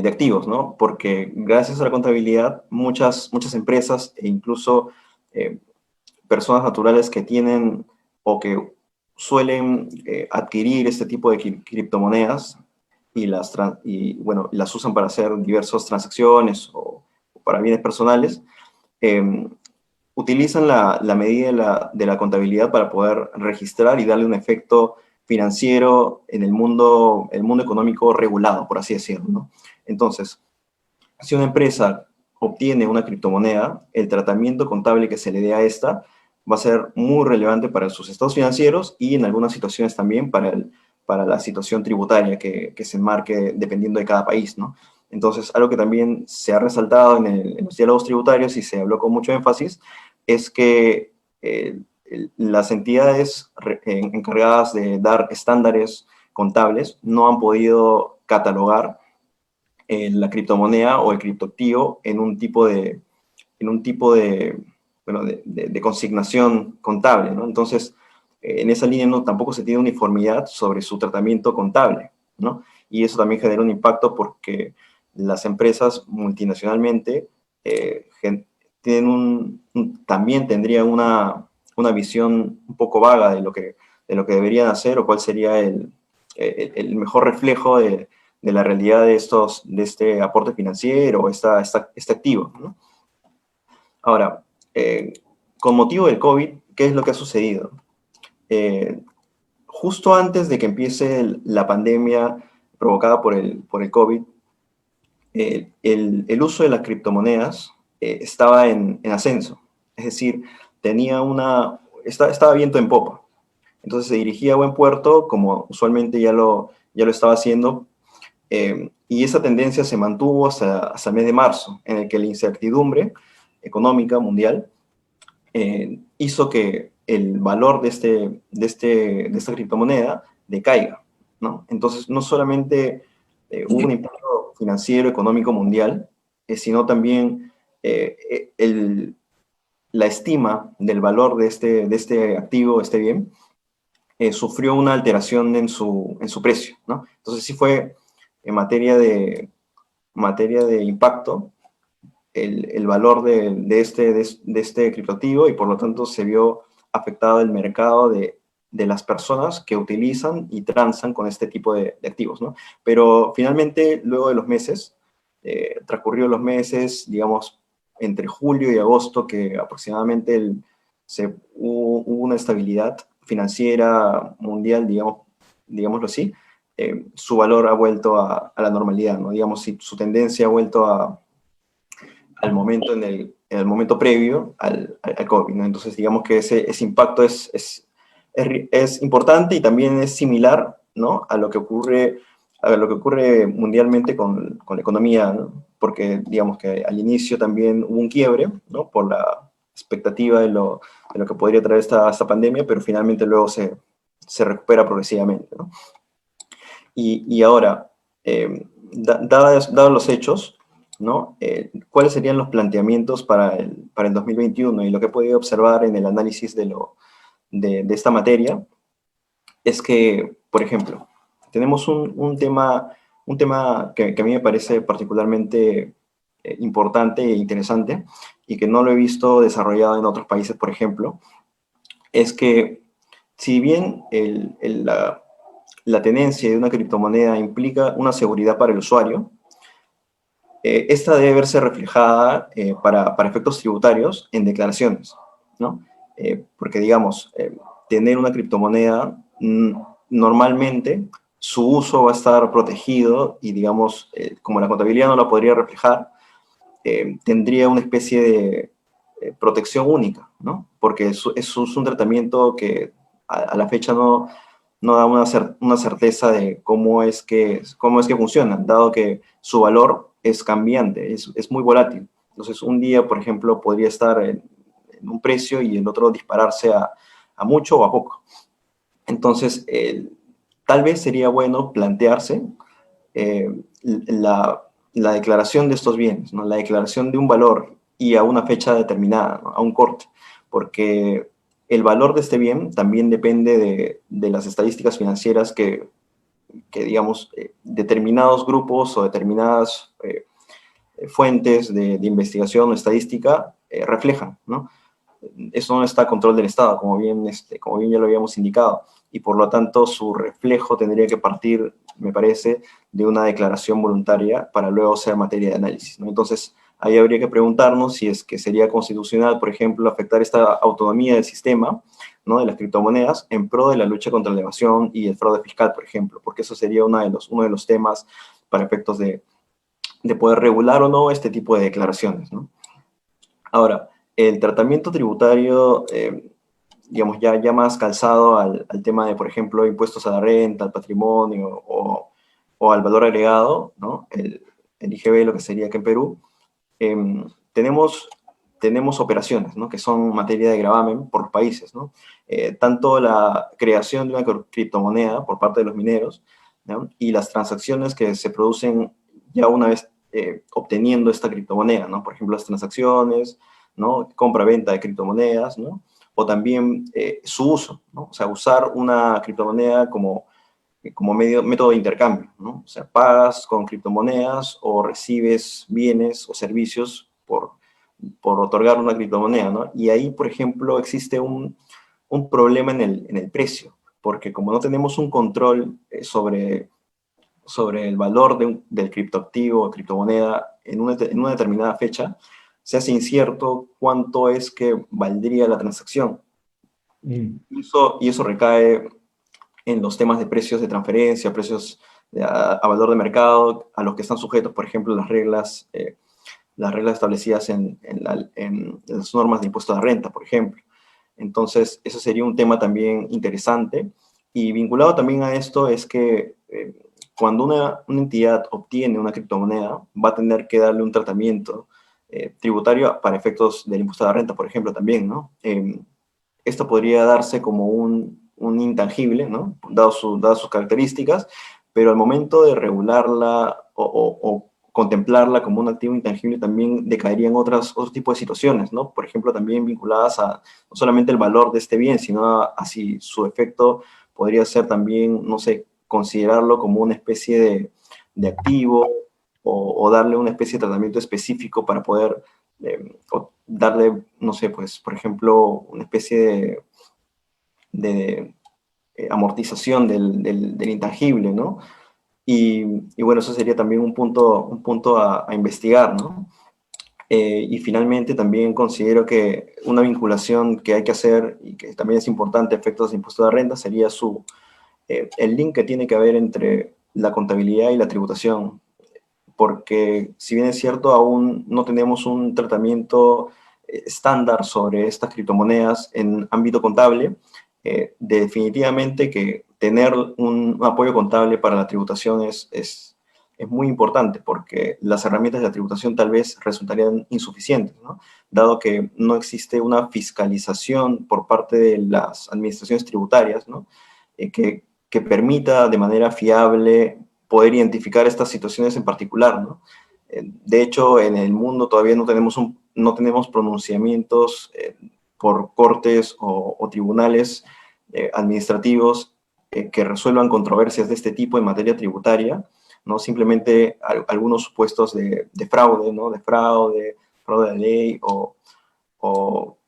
activos, ¿no? Porque gracias a la contabilidad, muchas empresas e incluso personas naturales que tienen o que suelen adquirir este tipo de criptomonedas y las usan para hacer diversas transacciones o para bienes personales, utilizan la medida de la contabilidad para poder registrar y darle un efecto financiero en el mundo económico regulado, por así decirlo, ¿no? Entonces, si una empresa obtiene una criptomoneda, el tratamiento contable que se le dé a esta va a ser muy relevante para sus estados financieros y en algunas situaciones también para la situación tributaria que se enmarque dependiendo de cada país, ¿no? Entonces, algo que también se ha resaltado en los diálogos tributarios y se habló con mucho énfasis es que las entidades encargadas de dar estándares contables no han podido catalogar la criptomoneda o el criptoactivo en un tipo de consignación contable, ¿no? Entonces, en esa línea tampoco se tiene uniformidad sobre su tratamiento contable, ¿no? Y eso también genera un impacto porque las empresas multinacionalmente también tendrían una visión un poco vaga de lo que deberían hacer o cuál sería el mejor reflejo de la realidad de este aporte financiero, este activo, ¿no? Ahora, con motivo del COVID, ¿qué es lo que ha sucedido? Justo antes de que empiece la pandemia provocada por el COVID, el uso de las criptomonedas estaba en ascenso. Es decir, estaba viento en popa. Entonces se dirigía a buen puerto, como usualmente ya lo estaba haciendo, y esa tendencia se mantuvo hasta el mes de marzo, en el que la incertidumbre económica mundial hizo que el valor de esta criptomoneda decaiga, ¿no? Entonces, no solamente hubo un impacto financiero, económico mundial, sino también la estima del valor de este activo, este bien, sufrió una alteración en su precio, ¿no? Entonces sí fue en materia de impacto el valor de este criptoactivo, y por lo tanto se vio afectado el mercado de las personas que utilizan y transan con este tipo de activos, ¿no? Pero finalmente, luego de los meses, transcurridos los meses, digamos, entre julio y agosto, que aproximadamente hubo una estabilidad financiera mundial, digámoslo así, su valor ha vuelto a la normalidad, ¿no? Digamos, si su tendencia ha vuelto al momento en el momento previo al COVID, ¿no? Entonces, digamos que ese impacto es importante, y también es similar, ¿no?, a lo que ocurre mundialmente con la economía, ¿no? Porque digamos que al inicio también hubo un quiebre, ¿no?, por la expectativa de lo que podría traer esta pandemia, pero finalmente luego se recupera progresivamente, ¿no? Y ahora, dados los hechos, ¿no?, ¿cuáles serían los planteamientos para el 2021? Y lo que he podido observar en el análisis de esta materia es que, por ejemplo, tenemos un tema que a mí me parece particularmente importante e interesante, y que no lo he visto desarrollado en otros países, por ejemplo, es que si bien la tenencia de una criptomoneda implica una seguridad para el usuario, esta debe verse reflejada para efectos tributarios en declaraciones, ¿no? Porque, digamos, tener una criptomoneda, normalmente su uso va a estar protegido, y, digamos, como la contabilidad no la podría reflejar, tendría una especie de protección única, ¿no? Porque es un tratamiento que a la fecha no da una certeza de cómo es que funciona, dado que su valor es cambiante, es muy volátil. Entonces, un día, por ejemplo, podría estar en un precio y el otro dispararse a mucho o a poco. Entonces, tal vez sería bueno plantearse la declaración de estos bienes, ¿no?, la declaración de un valor y a una fecha determinada, ¿no?, a un corte, porque el valor de este bien también depende de las estadísticas financieras que digamos, determinados grupos o determinadas fuentes de investigación o estadística reflejan, ¿no? Eso no está a control del Estado, como bien ya lo habíamos indicado, y por lo tanto su reflejo tendría que partir, me parece, de una declaración voluntaria para luego ser materia de análisis, ¿no? Entonces, ahí habría que preguntarnos si es que sería constitucional, por ejemplo, afectar esta autonomía del sistema, ¿no?, de las criptomonedas, en pro de la lucha contra la evasión y el fraude fiscal, por ejemplo, porque eso sería uno de los temas para efectos de poder regular o no este tipo de declaraciones, ¿no? Ahora, el tratamiento tributario, digamos, ya más calzado al tema de, por ejemplo, impuestos a la renta, al patrimonio o al valor agregado, ¿no?, el IGB, lo que sería aquí en Perú, tenemos operaciones, ¿no?, que son materia de gravamen por los países, ¿no? Tanto la creación de una criptomoneda por parte de los mineros, ¿no?, y las transacciones que se producen ya una vez obteniendo esta criptomoneda, ¿no? Por ejemplo, las transacciones, ¿no?, compra-venta de criptomonedas, ¿no?, o también su uso, ¿no? O sea, usar una criptomoneda como método de intercambio, ¿no? O sea, pagas con criptomonedas o recibes bienes o servicios por otorgar una criptomoneda, ¿no? Y ahí, por ejemplo, existe un problema en el precio, porque como no tenemos un control sobre el valor del criptoactivo o criptomoneda en una determinada fecha, se hace incierto cuánto es que valdría la transacción. Y eso recae en los temas de precios de transferencia, precios a valor de mercado, a los que están sujetos, por ejemplo, las reglas establecidas en las normas de impuesto a la renta, por ejemplo. Entonces, eso sería un tema también interesante. Y vinculado también a esto es que cuando una entidad obtiene una criptomoneda, va a tener que darle un tratamiento tributario para efectos del impuesto a la renta, por ejemplo, también, ¿no? Esto podría darse como un intangible, ¿no?, dado sus características, pero al momento de regularla o contemplarla como un activo intangible también decaería en otro tipo de situaciones, ¿no? Por ejemplo, también vinculadas a no solamente el valor de este bien, sino a si su efecto podría ser también, no sé, considerarlo como una especie de activo o darle una especie de tratamiento específico para poder o darle, no sé, pues, por ejemplo, una especie de amortización del intangible, ¿no? Y bueno, eso sería también un punto a investigar, ¿no? Y finalmente también considero que una vinculación que hay que hacer y que también es importante a efectos de impuesto de renta sería el link que tiene que haber entre la contabilidad y la tributación, porque si bien es cierto, aún no tenemos un tratamiento estándar sobre estas criptomonedas en ámbito contable, definitivamente que tener un apoyo contable para la tributación es muy importante, porque las herramientas de la tributación tal vez resultarían insuficientes, ¿no? Dado que no existe una fiscalización por parte de las administraciones tributarias, ¿no? Que permita de manera fiable poder identificar estas situaciones en particular, ¿no? De hecho, en el mundo todavía no tenemos pronunciamientos por cortes o tribunales administrativos que resuelvan controversias de este tipo en materia tributaria, ¿no? Simplemente algunos supuestos de fraude, ¿no? De fraude de la ley o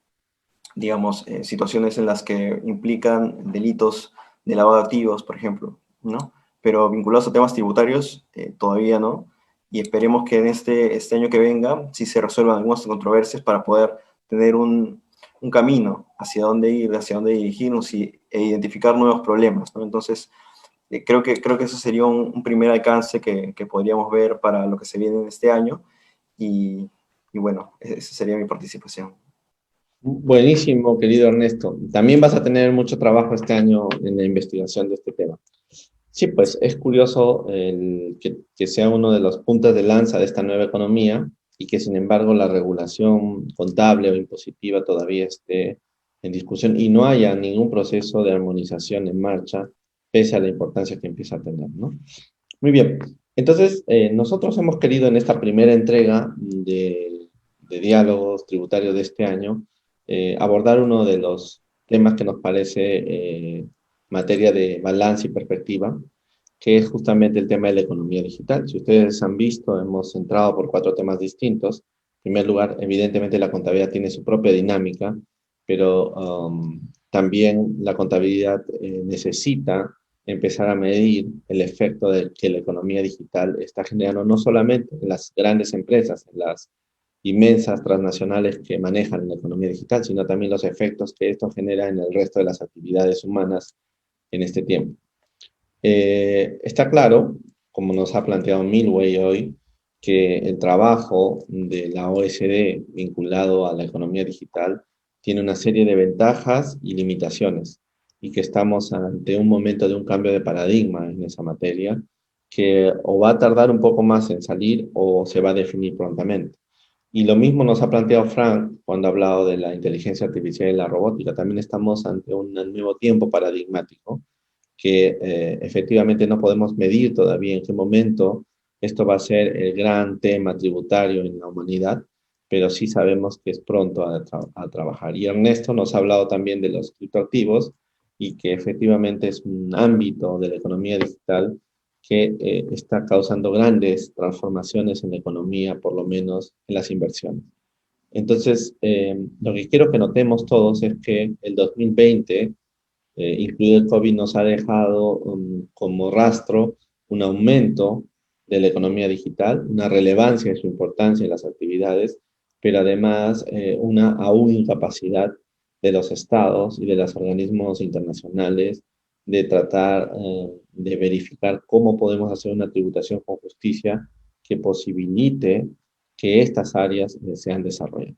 digamos, situaciones en las que implican delitos de lavado de activos, por ejemplo, ¿no? Pero vinculados a temas tributarios, todavía no. Y esperemos que en este año que venga sí se resuelvan algunas controversias para poder tener un camino hacia dónde ir, hacia dónde dirigirnos e identificar nuevos problemas, ¿no? Entonces, creo que eso sería un primer alcance que podríamos ver para lo que se viene en este año. Y bueno, esa sería mi participación. Buenísimo, querido Ernesto. También vas a tener mucho trabajo este año en la investigación de este tema. Sí, pues es curioso que sea uno de los puntos de lanza de esta nueva economía y que sin embargo la regulación contable o impositiva todavía esté en discusión y no haya ningún proceso de armonización en marcha, pese a la importancia que empieza a tener, ¿no? Muy bien. Entonces, nosotros hemos querido en esta primera entrega de diálogos tributarios de este año abordar uno de los temas que nos parece materia de balance y perspectiva, que es justamente el tema de la economía digital. Si ustedes han visto, hemos entrado por 4 temas distintos. En primer lugar, evidentemente la contabilidad tiene su propia dinámica, pero también la contabilidad necesita empezar a medir el efecto que la economía digital está generando no solamente en las grandes empresas, en las inmensas transnacionales que manejan la economía digital, sino también los efectos que esto genera en el resto de las actividades humanas en este tiempo. Está claro, como nos ha planteado Milway hoy, que el trabajo de la OSD vinculado a la economía digital tiene una serie de ventajas y limitaciones, y que estamos ante un momento de un cambio de paradigma en esa materia, que o va a tardar un poco más en salir o se va a definir prontamente. Y lo mismo nos ha planteado Frank cuando ha hablado de la inteligencia artificial y la robótica. También estamos ante un nuevo tiempo paradigmático que efectivamente no podemos medir todavía en qué momento esto va a ser el gran tema tributario en la humanidad, pero sí sabemos que es pronto a trabajar. Y Ernesto nos ha hablado también de los criptoactivos y que efectivamente es un ámbito de la economía digital que está causando grandes transformaciones en la economía, por lo menos en las inversiones. Entonces, lo que quiero que notemos todos es que el 2020 incluido el COVID, nos ha dejado como rastro un aumento de la economía digital, una relevancia de su importancia en las actividades, pero además una aún incapacidad de los estados y de los organismos internacionales de tratar de verificar cómo podemos hacer una tributación con justicia que posibilite que estas áreas sean desarrolladas.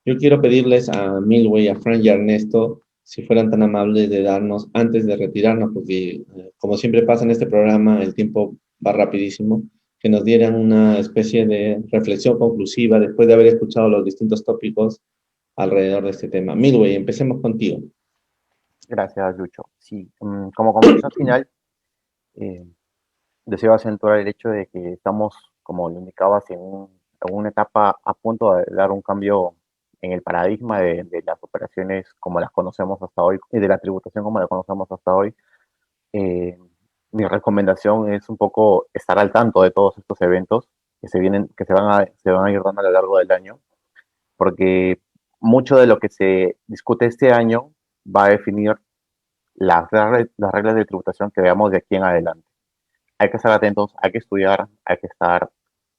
Yo quiero pedirles a Milway, a Fran y a Ernesto si fueran tan amables de darnos, antes de retirarnos, porque como siempre pasa en este programa, el tiempo va rapidísimo, que nos dieran una especie de reflexión conclusiva después de haber escuchado los distintos tópicos alrededor de este tema. Milway, empecemos contigo. Gracias, Lucho. Sí, como conclusión final, deseo acentuar el hecho de que estamos como lo indicabas, en una etapa a punto de dar un cambio en el paradigma de las operaciones como las conocemos hasta hoy y de la tributación como la conocemos hasta hoy. eh, Mi recomendación es un poco estar al tanto de todos estos eventos que se vienen, se van a ir dando a lo largo del año, porque mucho de lo que se discute este año va a definir las reglas de tributación que veamos de aquí en adelante. Hay que estar atentos, hay que estudiar, hay que estar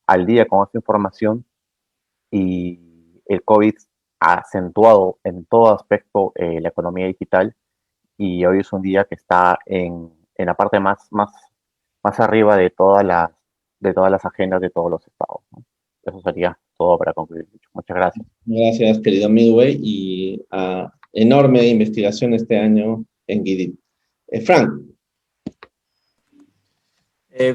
al día con esta información, y el COVID ha acentuado en todo aspecto la economía digital, y hoy es un día que está en la parte más arriba de todas las agendas de todos los estados, ¿no? Eso sería todo para concluir. Muchas gracias. Gracias, querido Midway, y enorme investigación este año en Guidit. Frank.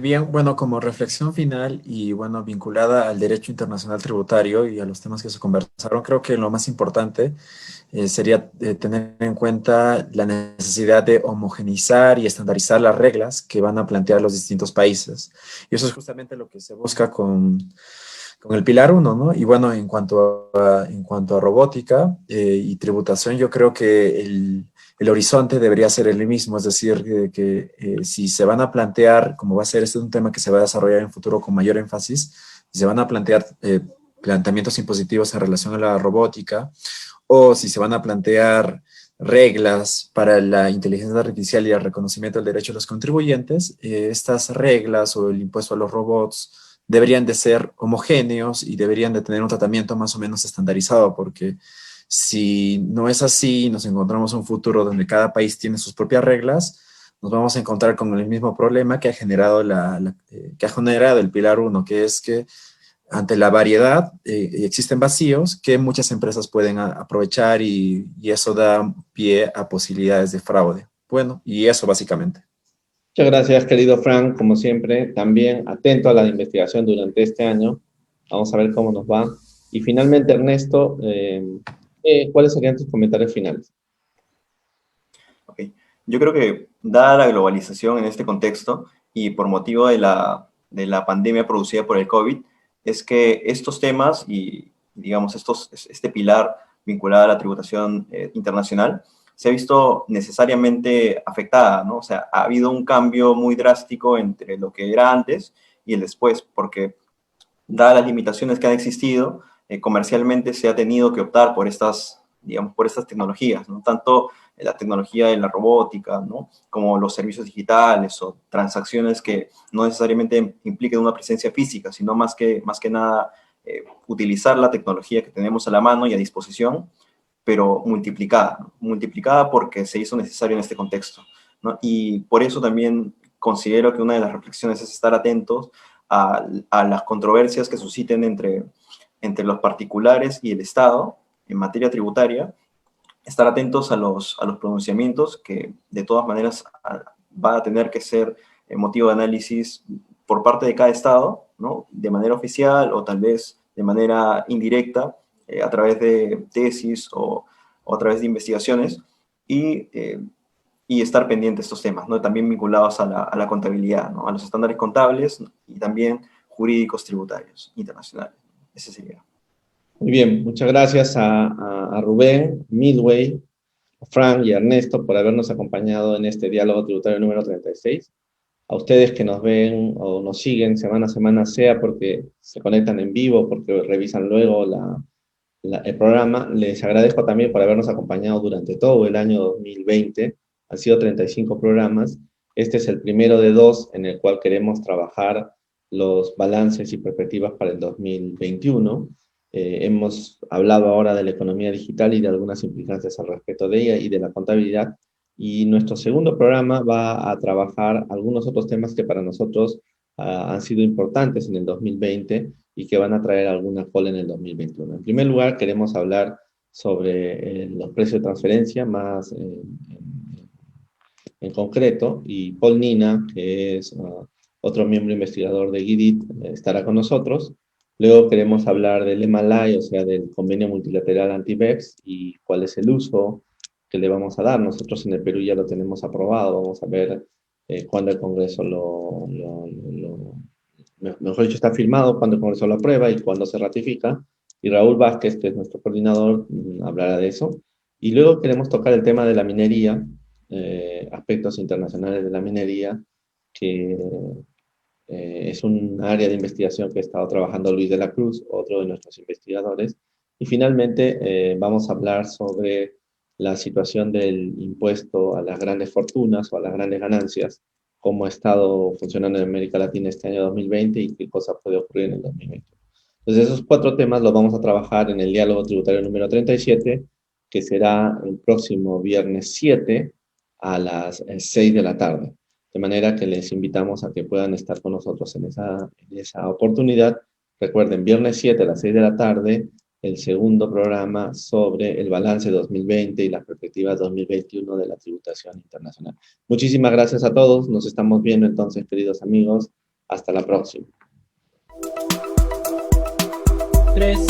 Bien, bueno, como reflexión final y bueno, vinculada al derecho internacional tributario y a los temas que se conversaron, creo que lo más importante sería tener en cuenta la necesidad de homogeneizar y estandarizar las reglas que van a plantear los distintos países. Y eso es justamente lo que se busca con el Pilar uno, ¿no? Y bueno, en cuanto a robótica y tributación, yo creo que el horizonte debería ser el mismo, es decir, si se van a plantear, como va a ser, este es un tema que se va a desarrollar en futuro con mayor énfasis, si se van a plantear planteamientos impositivos en relación a la robótica, o si se van a plantear reglas para la inteligencia artificial y el reconocimiento del derecho de los contribuyentes, estas reglas o el impuesto a los robots deberían de ser homogéneos y deberían de tener un tratamiento más o menos estandarizado, porque si no es así, nos encontramos un futuro donde cada país tiene sus propias reglas, nos vamos a encontrar con el mismo problema que ha generado, que ha generado el Pilar uno, que es que ante la variedad existen vacíos que muchas empresas pueden aprovechar y eso da pie a posibilidades de fraude. Bueno, y eso básicamente. Muchas gracias, querido Frank, como siempre, también atento a la investigación durante este año. Vamos a ver cómo nos va. Y finalmente, Ernesto, ¿cuáles serían tus comentarios finales? Ok. Yo creo que, dada la globalización en este contexto y por motivo de la pandemia producida por el COVID, es que estos temas y, digamos, este pilar vinculado a la tributación internacional se ha visto necesariamente afectada, ¿no? O sea, ha habido un cambio muy drástico entre lo que era antes y el después, porque dadas las limitaciones que han existido, comercialmente se ha tenido que optar por estas, digamos, por estas tecnologías, ¿no? Tanto la tecnología de la robótica, ¿no? Como los servicios digitales o transacciones que no necesariamente impliquen una presencia física, sino más que nada utilizar la tecnología que tenemos a la mano y a disposición, pero multiplicada, ¿no? Multiplicada porque se hizo necesario en este contexto, ¿no? Y por eso también considero que una de las reflexiones es estar atentos a las controversias que susciten entre los particulares y el Estado en materia tributaria, estar atentos a los pronunciamientos que de todas maneras va a tener que ser motivo de análisis por parte de cada Estado, ¿no? De manera oficial o tal vez de manera indirecta, a través de tesis o a través de investigaciones, y, eh, y estar pendientes de estos temas, ¿no? También vinculados a la contabilidad, ¿no? A los estándares contables, ¿no? Y también jurídicos tributarios internacionales. Ese sería. Muy bien, muchas gracias a Rubén, Midway, a Frank y a Ernesto por habernos acompañado en este diálogo tributario número 36. A ustedes que nos ven o nos siguen semana a semana, sea porque se conectan en vivo, porque revisan luego el programa, les agradezco también por habernos acompañado durante todo el año 2020. Han sido 35 programas. Este es el primero de dos en el cual queremos trabajar los balances y perspectivas para el 2021. Hemos hablado ahora de la economía digital y de algunas implicancias al respecto de ella y de la contabilidad. Y nuestro segundo programa va a trabajar algunos otros temas que para nosotros han sido importantes en el 2020 y que van a traer alguna cola en el 2021. En primer lugar, queremos hablar sobre los precios de transferencia más en concreto, y Paul Nina, que es otro miembro investigador de Guidit, estará con nosotros. Luego queremos hablar del MLI, o sea, del convenio multilateral anti-BEPS y cuál es el uso que le vamos a dar. Nosotros en el Perú ya lo tenemos aprobado, vamos a ver cuándo el Congreso lo mejor dicho, está firmado cuando el Congreso lo aprueba y cuando se ratifica. Y Raúl Vázquez, que es nuestro coordinador, hablará de eso. Y luego queremos tocar el tema de la minería, aspectos internacionales de la minería, que es un área de investigación que ha estado trabajando Luis de la Cruz, otro de nuestros investigadores. Y finalmente vamos a hablar sobre la situación del impuesto a las grandes fortunas o a las grandes ganancias, cómo ha estado funcionando en América Latina este año 2020 y qué cosa puede ocurrir en el 2020. Entonces, esos 4 temas los vamos a trabajar en el diálogo tributario número 37, que será el próximo viernes 7 a las 6 de la tarde. De manera que les invitamos a que puedan estar con nosotros en esa oportunidad. Recuerden, viernes 7 a las 6 de la tarde, el segundo programa sobre el balance 2020 y las perspectivas 2021 de la tributación internacional. Muchísimas gracias a todos. Nos estamos viendo entonces, queridos amigos. Hasta la próxima. 3,